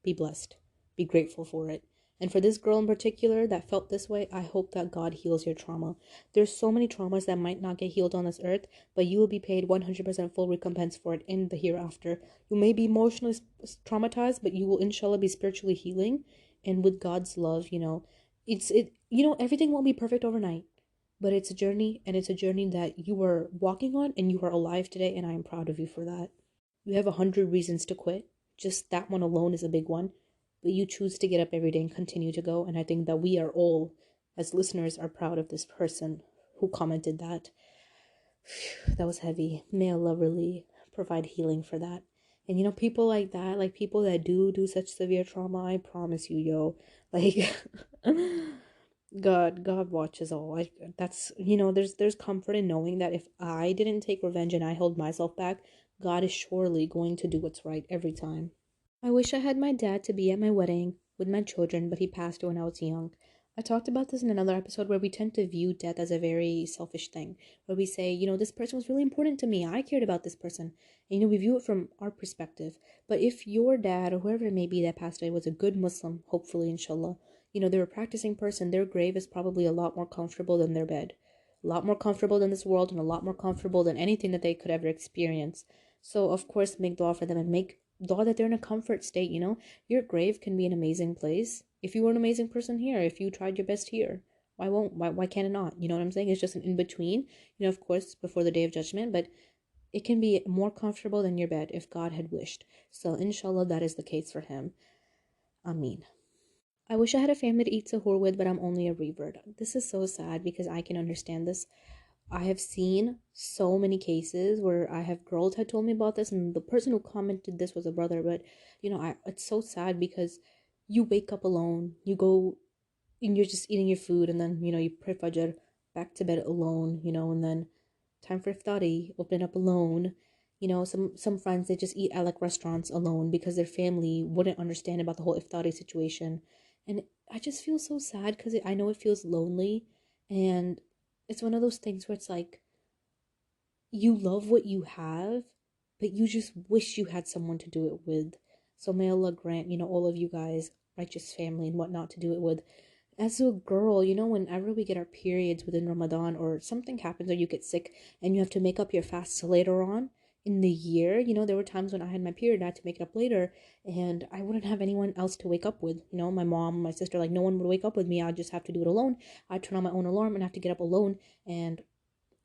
be blessed, be grateful for it. And for this girl in particular that felt this way, I hope that God heals your trauma. There's so many traumas that might not get healed on this earth, but you will be paid 100% full recompense for it in the hereafter. You may be emotionally traumatized, but you will inshallah be spiritually healing. And with God's love, everything won't be perfect overnight, but it's a journey, and it's a journey that you are walking on, and you are alive today, and I am proud of you for that. You have 100 reasons to quit. Just that one alone is a big one. But you choose to get up every day and continue to go. And I think that we are all, as listeners, are proud of this person who commented that. That was heavy. May Allah really provide healing for that. And people like that, like people that do such severe trauma, I promise you, yo, like God watches all. That's there's comfort in knowing that if I didn't take revenge and I held myself back, God is surely going to do what's right every time. I wish I had my dad to be at my wedding with my children, but he passed when I was young. I talked about this in another episode where we tend to view death as a very selfish thing, where we say, this person was really important to me. I cared about this person. And, we view it from our perspective. But if your dad or whoever it may be that passed away was a good Muslim, hopefully, inshallah, they're a practicing person, their grave is probably a lot more comfortable than their bed. A lot more comfortable than this world, and a lot more comfortable than anything that they could ever experience. So, of course, make dua for them, and make dua that they're in a comfort state. Your grave can be an amazing place if you were an amazing person here, if you tried your best here. Why can't it not? You know what I'm saying? It's just an in-between, of course, before the day of judgment, but it can be more comfortable than your bed if God had wished. So inshallah that is the case for him. Ameen. I wish I had a family to eat sahur with, but I'm only a revert. This is so sad because I can understand this. I have seen so many cases where I have girls had told me about this, and the person who commented this was a brother. But it's so sad because you wake up alone, you go and you're just eating your food, and then you pray fajr, back to bed alone, and then time for iftari, open up alone. Some friends, they just eat at like restaurants alone because their family wouldn't understand about the whole iftari situation. And I just feel so sad because I know it feels lonely. And it's one of those things where it's like you love what you have, but you just wish you had someone to do it with. So may Allah grant, all of you guys righteous family and whatnot to do it with. As a girl, whenever we get our periods within Ramadan or something happens or you get sick and you have to make up your fast later on in the year, there were times when I had my period, I had to make it up later, and I wouldn't have anyone else to wake up with. My mom, my sister, like no one would wake up with me. I'd just have to do it alone. I'd turn on my own alarm and have to get up alone. And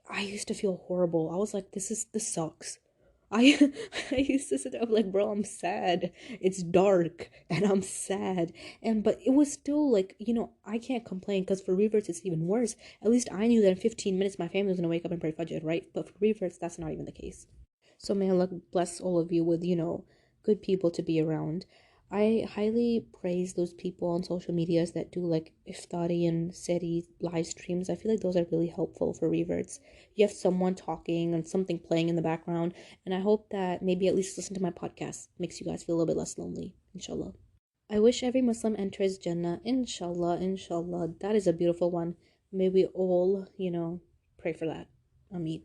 I used to feel horrible. I was like, this sucks. I I used to sit there, I'm like, bro, I'm sad. It's dark and I'm sad. But it was still like, I can't complain because for reverts it's even worse. At least I knew that in 15 minutes my family was gonna wake up and pray Fajr, right? But for reverts, that's not even the case. So may Allah bless all of you with, good people to be around. I highly praise those people on social medias that do like iftari and seri live streams. I feel like those are really helpful for reverts. You have someone talking and something playing in the background, and I hope that maybe at least listen to my podcast makes you guys feel a little bit less lonely, inshallah. I wish every Muslim enters Jannah, inshallah, inshallah. That is a beautiful one. May we all, pray for that. Ameen.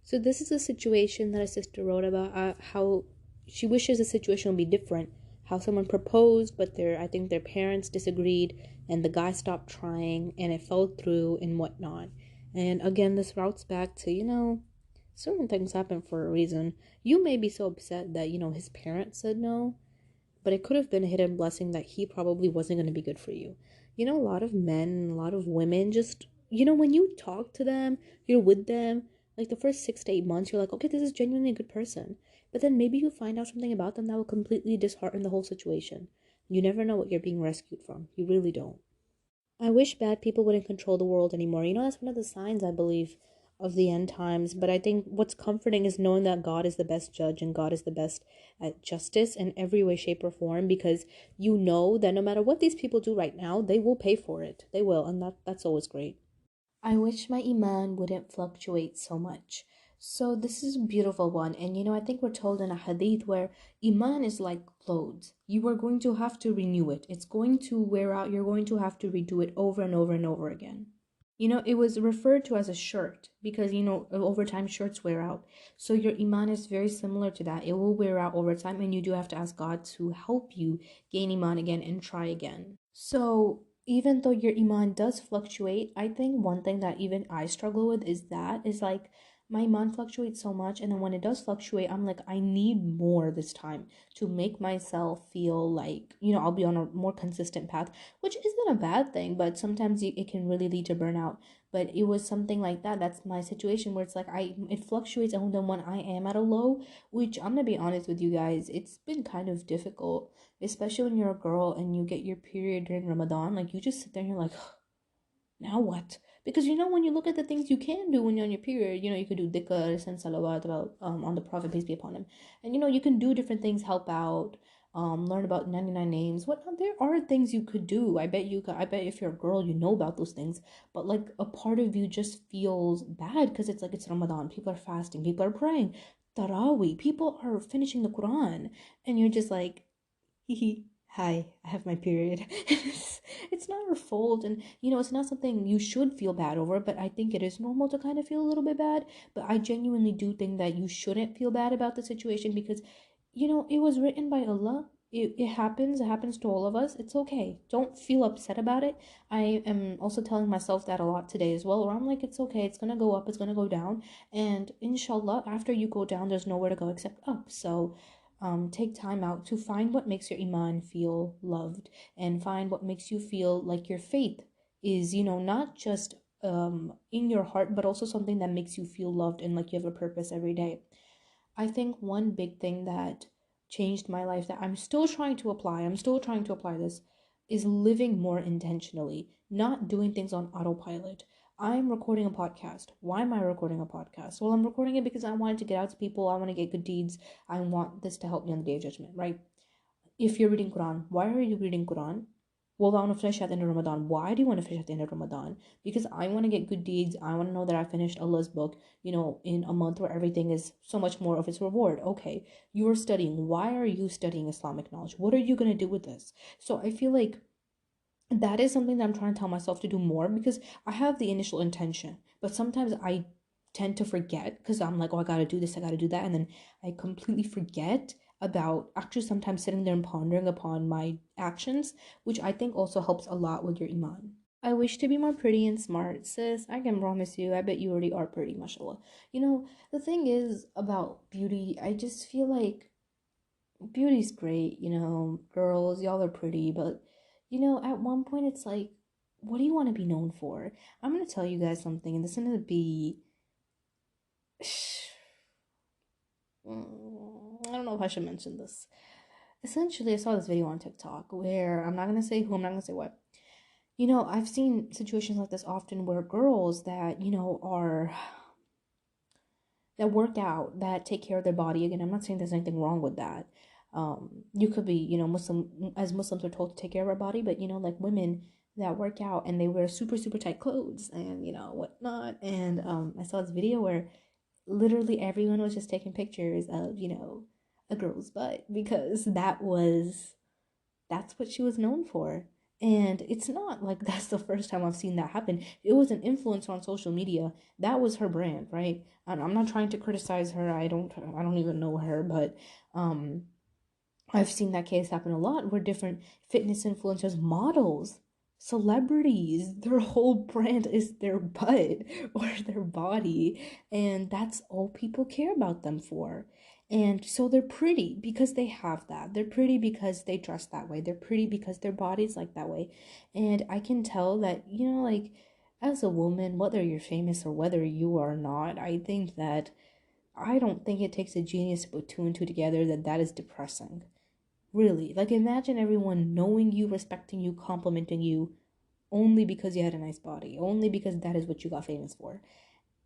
So this is a situation that a sister wrote about, how she wishes the situation would be different. How someone proposed, but I think their parents disagreed, and the guy stopped trying, and it fell through and whatnot. And again, this routes back to, certain things happen for a reason. You may be so upset that, his parents said no, but it could have been a hidden blessing that he probably wasn't going to be good for you. A lot of men, a lot of women just, when you talk to them, you're with them, like the first 6 to 8 months, you're like, okay, this is genuinely a good person. But then maybe you find out something about them that will completely dishearten the whole situation. You never know what you're being rescued from. You really don't. I wish bad people wouldn't control the world anymore. That's one of the signs, I believe, of the end times. But I think what's comforting is knowing that God is the best judge and God is the best at justice in every way, shape, or form, because you know that no matter what these people do right now, they will pay for it. They will, and that's always great. I wish my iman wouldn't fluctuate so much. So this is a beautiful one. And I think we're told in a hadith where iman is like clothes. You are going to have to renew it. It's going to wear out. You're going to have to redo it over and over and over again. It was referred to as a shirt because, over time shirts wear out. So your iman is very similar to that. It will wear out over time, and you do have to ask God to help you gain iman again and try again. So even though your iman does fluctuate, I think one thing that even I struggle with is like my iman fluctuates so much, and then when it does fluctuate, I'm like, I need more this time to make myself feel like, I'll be on a more consistent path, which isn't a bad thing, but sometimes it can really lead to burnout. But it was something like that. That's my situation where it's like it fluctuates, and then when I am at a low, which I'm gonna be honest with you guys, it's been kind of difficult, especially when you're a girl and you get your period during Ramadan. Like you just sit there and you're like, now what? Because when you look at the things you can do when you're on your period, you could do dhikr and salawat about on the Prophet, peace be upon him, and you can do different things, help out, learn about 99 names. Whatnot. There are things you could do. I bet if you're a girl, you know about those things. But like a part of you just feels bad because it's like it's Ramadan. People are fasting. People are praying. Taraweeh. People are finishing the Quran, and you're just like, hi, I have my period. It's not her fault, and it's not something you should feel bad over, but I think it is normal to kind of feel a little bit bad. But I genuinely do think that you shouldn't feel bad about the situation because it was written by Allah. It happens to all of us. It's okay. Don't feel upset about it. I am also telling myself that a lot today as well, where I'm like, it's okay, it's gonna go up, it's gonna go down, and inshallah after you go down there's nowhere to go except up. So take time out to find what makes your iman feel loved, and find what makes you feel like your faith is, not just in your heart, but also something that makes you feel loved and like you have a purpose every day. I think one big thing that changed my life that I'm still trying to apply this, is living more intentionally, not doing things on autopilot. I'm recording a podcast. Why am I recording a podcast? Well, I'm recording it because I wanted to get out to people. I want to get good deeds. I want this to help me on the day of judgment, right? If you're reading Quran, why are you reading Quran? Well, I want to finish at the end of Ramadan. Why do you want to finish at the end of Ramadan? Because I want to get good deeds. I want to know that I finished Allah's book, in a month where everything is so much more of its reward. Okay, you are studying. Why are you studying Islamic knowledge? What are you going to do with this? So I feel like that is something that I'm trying to tell myself to do more, because I have the initial intention, but sometimes I tend to forget because I'm like, oh, I gotta do this, I gotta do that, and then I completely forget about actually sometimes sitting there and pondering upon my actions, which I think also helps a lot with your iman. I wish to be more pretty and smart, sis. I can promise you, I bet you already are pretty, mashallah. The thing is about beauty, I just feel like beauty's great, girls, y'all are pretty, but at one point it's like, what do you want to be known for? I'm gonna tell you guys something, and this is gonna be, I don't know if I should mention this. Essentially, I saw this video on TikTok where I'm not gonna say who, I'm not gonna say what. I've seen situations like this often where girls that, are that work out, that take care of their body. Again, I'm not saying there's anything wrong with that. You could be, Muslim, as Muslims are told to take care of our body, but like women that work out and they wear super, super tight clothes and whatnot. And I saw this video where literally everyone was just taking pictures of, a girl's butt because that's what she was known for. And it's not like that's the first time I've seen that happen. It was an influencer on social media. That was her brand, right? And I'm not trying to criticize her. I don't even know her, but um I've seen that case happen a lot where different fitness influencers, models, celebrities, their whole brand is their butt or their body, and that's all people care about them for. And so they're pretty because they have that. They're pretty because they dress that way. They're pretty because their body's like that way. And I can tell that, like as a woman, whether you're famous or whether you are not, I don't think it takes a genius to put two and two together that is depressing. Really. Like, imagine everyone knowing you, respecting you, complimenting you only because you had a nice body, only because that is what you got famous for.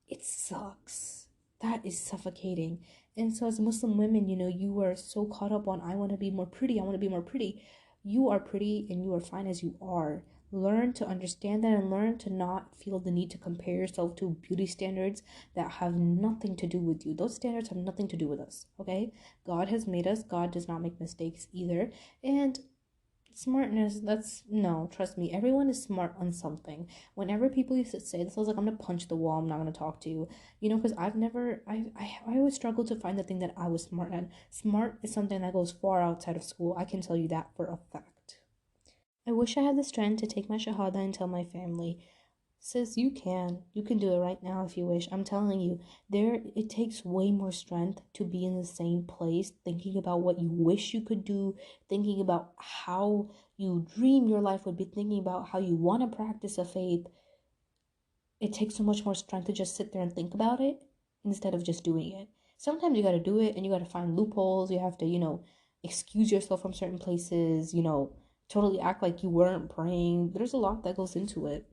It sucks. That is suffocating. And so, as Muslim women, you are so caught up on, I want to be more pretty, I want to be more pretty. You are pretty and you are fine as you are. Learn to understand that and learn to not feel the need to compare yourself to beauty standards that have nothing to do with you. Those standards have nothing to do with us, okay? God has made us, God does not make mistakes either. And smartness, that's no, trust me, everyone is smart on something. Whenever people used to say this, I was like, I'm gonna punch the wall, I'm not gonna talk to you, because I've never, I always struggled to find the thing that I was smart at. Smart is something that goes far outside of school, I can tell you that for a fact. I wish I had the strength to take my shahada and tell my family. Sis, you can do it right now if you wish. I'm telling you, it takes way more strength to be in the same place, thinking about what you wish you could do, thinking about how you dream your life would be, thinking about how you want to practice a faith. It takes so much more strength to just sit there and think about it instead of just doing it. Sometimes you got to do it and you got to find loopholes. You have to, excuse yourself from certain places, totally act like you weren't praying. There's a lot that goes into it.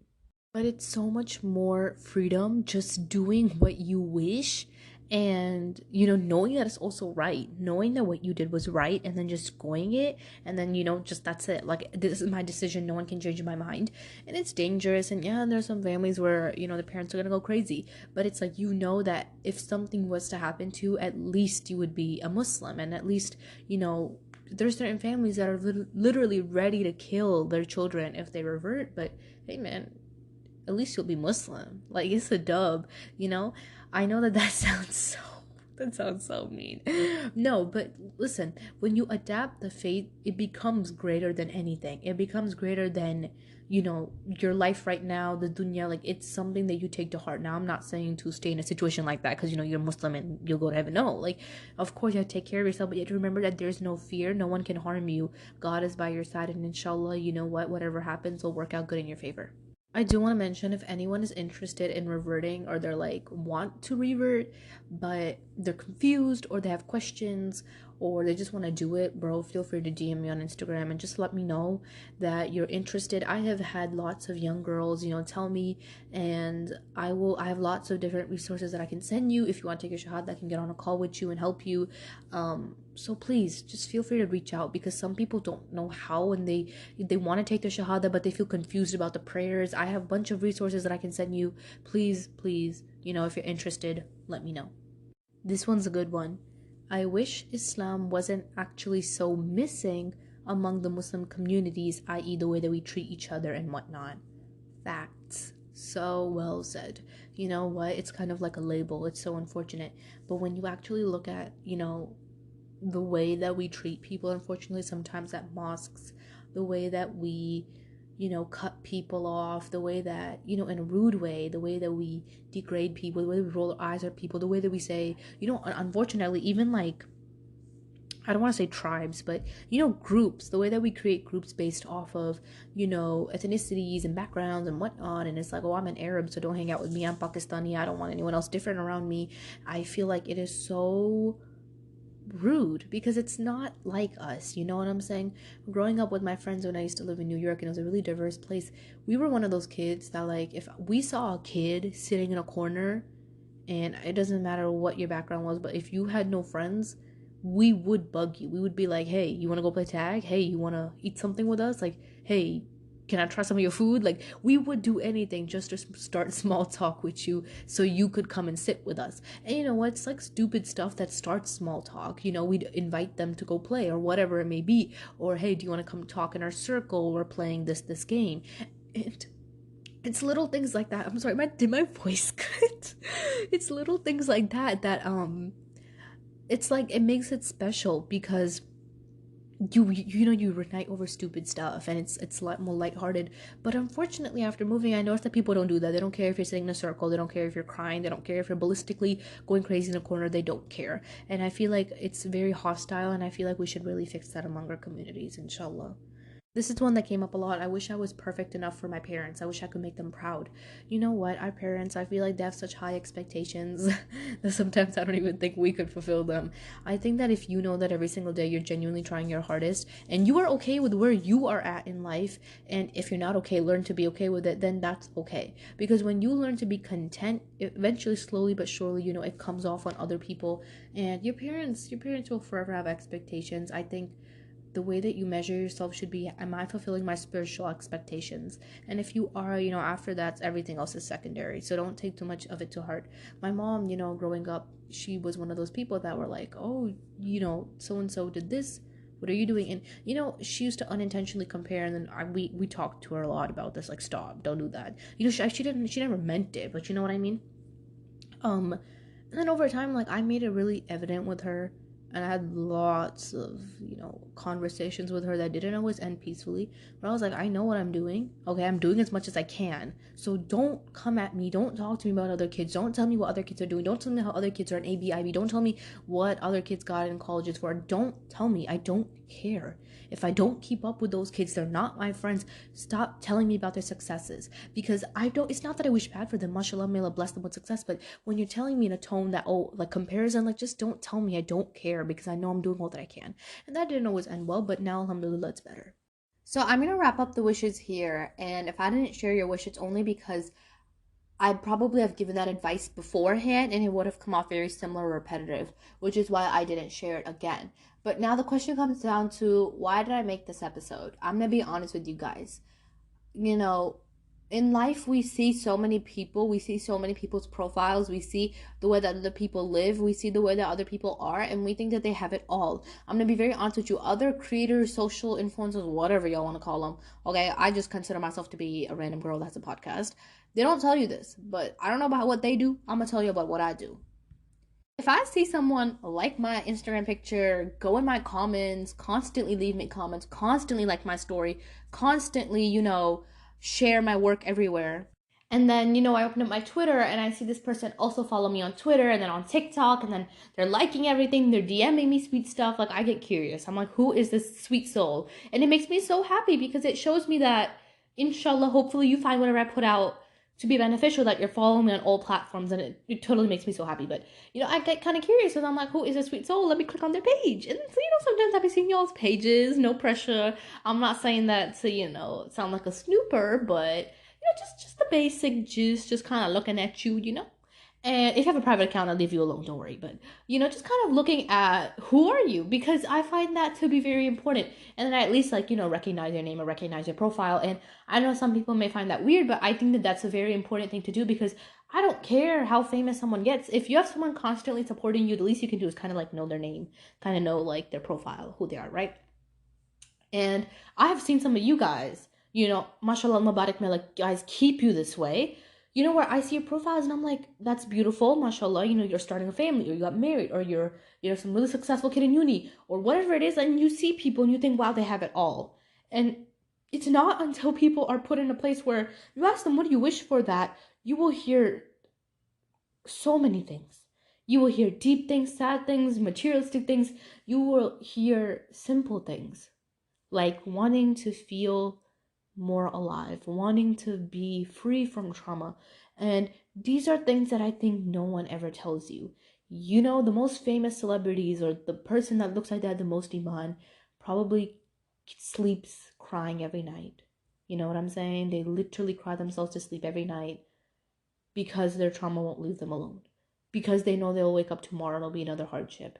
But it's so much more freedom just doing what you wish, and knowing that it's also right, knowing that what you did was right, and then just going it, and then just that's it, like this is my decision, no one can change my mind. And it's dangerous, and yeah, there's some families where the parents are gonna go crazy, but it's like that if something was to happen to you, at least you would be a Muslim, and at least there's certain families that are literally ready to kill their children if they revert. But hey man, at least you'll be Muslim. Like, it's a dub, you know? I know that sounds so mean. No, but listen, when you adapt the faith, it becomes greater than anything. It becomes greater than, your life right now, the dunya. Like, it's something that you take to heart. Now, I'm not saying to stay in a situation like that because, you're Muslim and you'll go to heaven. No, like, of course, you have to take care of yourself, but you have to remember that there's no fear. No one can harm you. God is by your side, and inshallah, you know what? Whatever happens will work out good in your favor. I do want to mention, if anyone is interested in reverting, or they're like want to revert but they're confused or they have questions, or they just want to do it, bro, feel free to DM me on Instagram and just let me know that you're interested. I have had lots of young girls, tell me, and I have lots of different resources that I can send you if you want to take a shahada. I can get on a call with you and help you. So please just feel free to reach out, because some people don't know how, and they want to take the shahada but they feel confused about the prayers. I have a bunch of resources that I can send you. Please, if you're interested, let me know. This one's a good one. I wish Islam wasn't actually so missing among the Muslim communities, i.e., the way that we treat each other and whatnot. Facts. So well said. You know what? It's kind of like a label. It's so unfortunate. But when you actually look at, the way that we treat people, unfortunately, sometimes at mosques, the way that we cut people off, the way that, in a rude way, the way that we degrade people, the way we roll our eyes at people, the way that we say, unfortunately, even like, I don't want to say tribes, but, groups, the way that we create groups based off of, ethnicities and backgrounds and whatnot. And it's like, oh, I'm an Arab, so don't hang out with me. I'm Pakistani. I don't want anyone else different around me. I feel like it is so rude, because it's not like us, you know what I'm saying? Growing up with my friends when I used to live in New York, and it was a really diverse place, we were one of those kids that, like, if we saw a kid sitting in a corner, and it doesn't matter what your background was, but if you had no friends, we would bug you. We would be like, hey, you want to go play tag? Hey, you want to eat something with us? Like, hey, can I try some of your food? Like, we would do anything just to start small talk with you so you could come and sit with us. And you know what? It's like stupid stuff that starts small talk. We'd invite them to go play or whatever it may be. Or, hey, do you want to come talk in our circle? We're playing this game. And it's little things like that. I'm sorry, did my voice cut? It's little things like that it's like, it makes it special, because you unite over stupid stuff, and it's a lot more lighthearted. But unfortunately, after moving, I noticed that people don't do that. They don't care if you're sitting in a circle. They don't care if you're crying. They don't care if you're ballistically going crazy in a corner. They don't care. And I feel like it's very hostile, and I feel like we should really fix that among our communities, inshallah. This is one that came up a lot. I wish I was perfect enough for my parents. I wish I could make them proud. You know what? Our parents, I feel like they have such high expectations that sometimes I don't even think we could fulfill them. I think that if you know that every single day you're genuinely trying your hardest and you are okay with where you are at in life, and if you're not okay, learn to be okay with it, then that's okay. Because when you learn to be content, eventually, slowly but surely, it comes off on other people. And your parents will forever have expectations. I think the way that you measure yourself should be, am I fulfilling my spiritual expectations? And if you are, after that, everything else is secondary. So don't take too much of it to heart. My mom, growing up, she was one of those people that were like, oh, so and so did this, what are you doing? And she used to unintentionally compare, and then we talked to her a lot about this, like, stop, don't do that. She never meant it, but you know what I mean. And then over time, like, I made it really evident with her, and I had lots of, conversations with her that didn't always end peacefully. But I was like, I know what I'm doing. Okay, I'm doing as much as I can. So don't come at me. Don't talk to me about other kids. Don't tell me what other kids are doing. Don't tell me how other kids are in ABIB. Don't tell me what other kids got in colleges for. Don't tell me. I don't care. If I don't keep up with those kids, they're not my friends. Stop telling me about their successes, because it's not that I wish bad for them. Mashallah, may Allah bless them with success. But when you're telling me in a tone that, oh, like comparison, like, just don't tell me. I don't care, because I know I'm doing all that I can. And that didn't always end well, but now, alhamdulillah, it's better. So I'm going to wrap up the wishes here. And if I didn't share your wish, it's only because I'd probably have given that advice beforehand and it would have come off very similar or repetitive, which is why I didn't share it again. But now the question comes down to, why did I make this episode? I'm going to be honest with you guys. In life, we see so many people, we see so many people's profiles, we see the way that other people live, we see the way that other people are, and we think that they have it all. I'm going to be very honest with you. Other creators, social influencers, whatever y'all want to call them, okay, I just consider myself to be a random girl that's a podcast. They don't tell you this, but I don't know about what they do. I'm going to tell you about what I do. If I see someone like my Instagram picture, go in my comments, constantly leave me comments, constantly like my story, constantly, share my work everywhere. And then, I open up my Twitter and I see this person also follow me on Twitter and then on TikTok, and then they're liking everything, they're DMing me sweet stuff. Like, I get curious. I'm like, who is this sweet soul? And it makes me so happy, because it shows me that, inshallah, hopefully you find whatever I put out to be beneficial that you're following me on all platforms, and it totally makes me so happy. But I get kind of curious, and I'm like, who is this sweet soul? Let me click on their page. And so sometimes I'll be seeing y'all's pages, no pressure. I'm not saying that to sound like a snooper, but just the basic gist, just kind of looking at you. And if you have a private account, I'll leave you alone, don't worry. But just kind of looking at who are you, because I find that to be very important. And then I at least recognize your name or recognize your profile. And I know some people may find that weird, but I think that that's a very important thing to do, because I don't care how famous someone gets. If you have someone constantly supporting you, the least you can do is kind of know their name, kind of know their profile, who they are, right? And I have seen some of you guys, mashallah, Mubarak may, guys keep you this way. Where I see your profiles and I'm like, that's beautiful, mashallah, you're starting a family, or you got married, or you're some really successful kid in uni, or whatever it is, and you see people and you think, wow, they have it all. And it's not until people are put in a place where you ask them, what do you wish for, that you will hear so many things. You will hear deep things, sad things, materialistic things. You will hear simple things, like wanting to feel more alive, wanting to be free from trauma. And these are things that I think no one ever tells you. The most famous celebrities, or the person that looks like they had the most iman, probably sleeps crying every night. You know what I'm saying? They literally cry themselves to sleep every night because their trauma won't leave them alone. Because they know they'll wake up tomorrow and it'll be another hardship.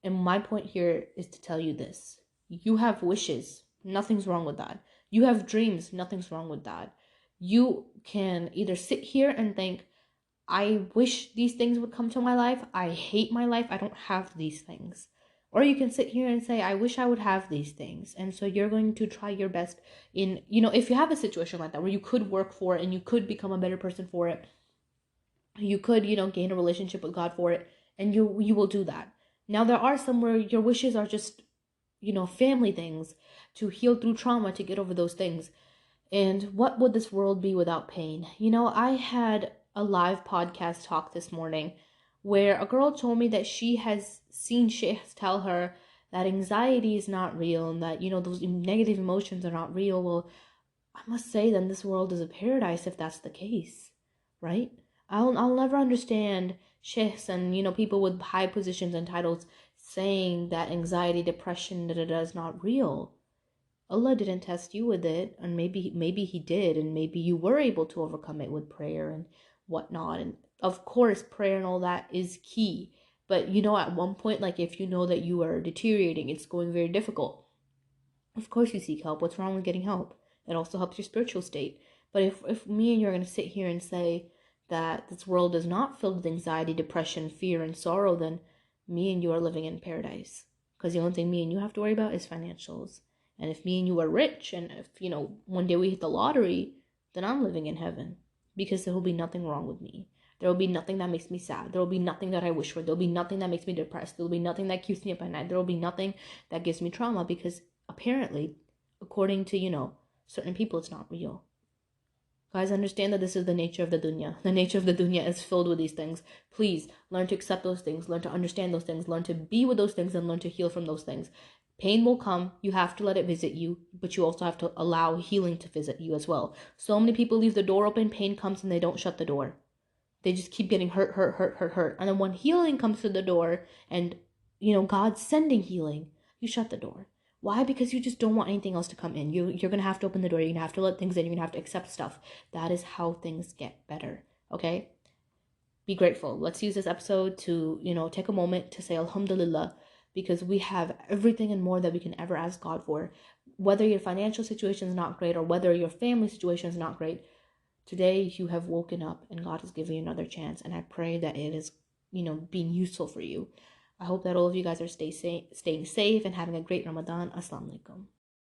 And my point here is to tell you this. You have wishes. Nothing's wrong with that. You have dreams. Nothing's wrong with that. You can either sit here and think, I wish these things would come to my life. I hate my life. I don't have these things. Or you can sit here and say, I wish I would have these things. And so you're going to try your best in, if you have a situation like that where you could work for it and you could become a better person for it, you could, gain a relationship with God for it, and you will do that. Now, there are some where your wishes are just, family things, to heal through trauma, to get over those things. And what would this world be without pain? I had a live podcast talk this morning where a girl told me that she has seen sheikhs tell her that anxiety is not real, and that, those negative emotions are not real. Well, I must say, then this world is a paradise if that's the case, right? I'll never understand sheikhs and people with high positions and titles saying that anxiety, depression, is not real. Allah didn't test you with it, and maybe He did, and maybe you were able to overcome it with prayer and whatnot. And of course, prayer and all that is key. But at one point, if you know that you are deteriorating, it's going very difficult, of course you seek help. What's wrong with getting help? It also helps your spiritual state. But if me and you are going to sit here and say that this world is not filled with anxiety, depression, fear, and sorrow, then me and you are living in paradise. Because the only thing me and you have to worry about is financials. And if me and you are rich, and if, one day we hit the lottery, then I'm living in heaven. Because there will be nothing wrong with me. There will be nothing that makes me sad. There will be nothing that I wish for. There will be nothing that makes me depressed. There will be nothing that keeps me up at night. There will be nothing that gives me trauma, because apparently, according to, certain people, it's not real. Guys, understand that this is the nature of the dunya. The nature of the dunya is filled with these things. Please learn to accept those things, learn to understand those things, learn to be with those things, and learn to heal from those things. Pain will come. You have to let it visit you, but you also have to allow healing to visit you as well. So many people leave the door open, pain comes, and they don't shut the door. They just keep getting hurt. And then when healing comes to the door, and, God's sending healing, you shut the door. Why? Because you just don't want anything else to come in. You're going to have to open the door. You're going to have to let things in. You're going to have to accept stuff. That is how things get better. Okay? Be grateful. Let's use this episode to, take a moment to say Alhamdulillah, because we have everything and more that we can ever ask God for. Whether your financial situation is not great, or whether your family situation is not great, today you have woken up and God has given you another chance. And I pray that it is, being useful for you. I hope that all of you guys are staying safe and having a great Ramadan. Assalamu alaikum.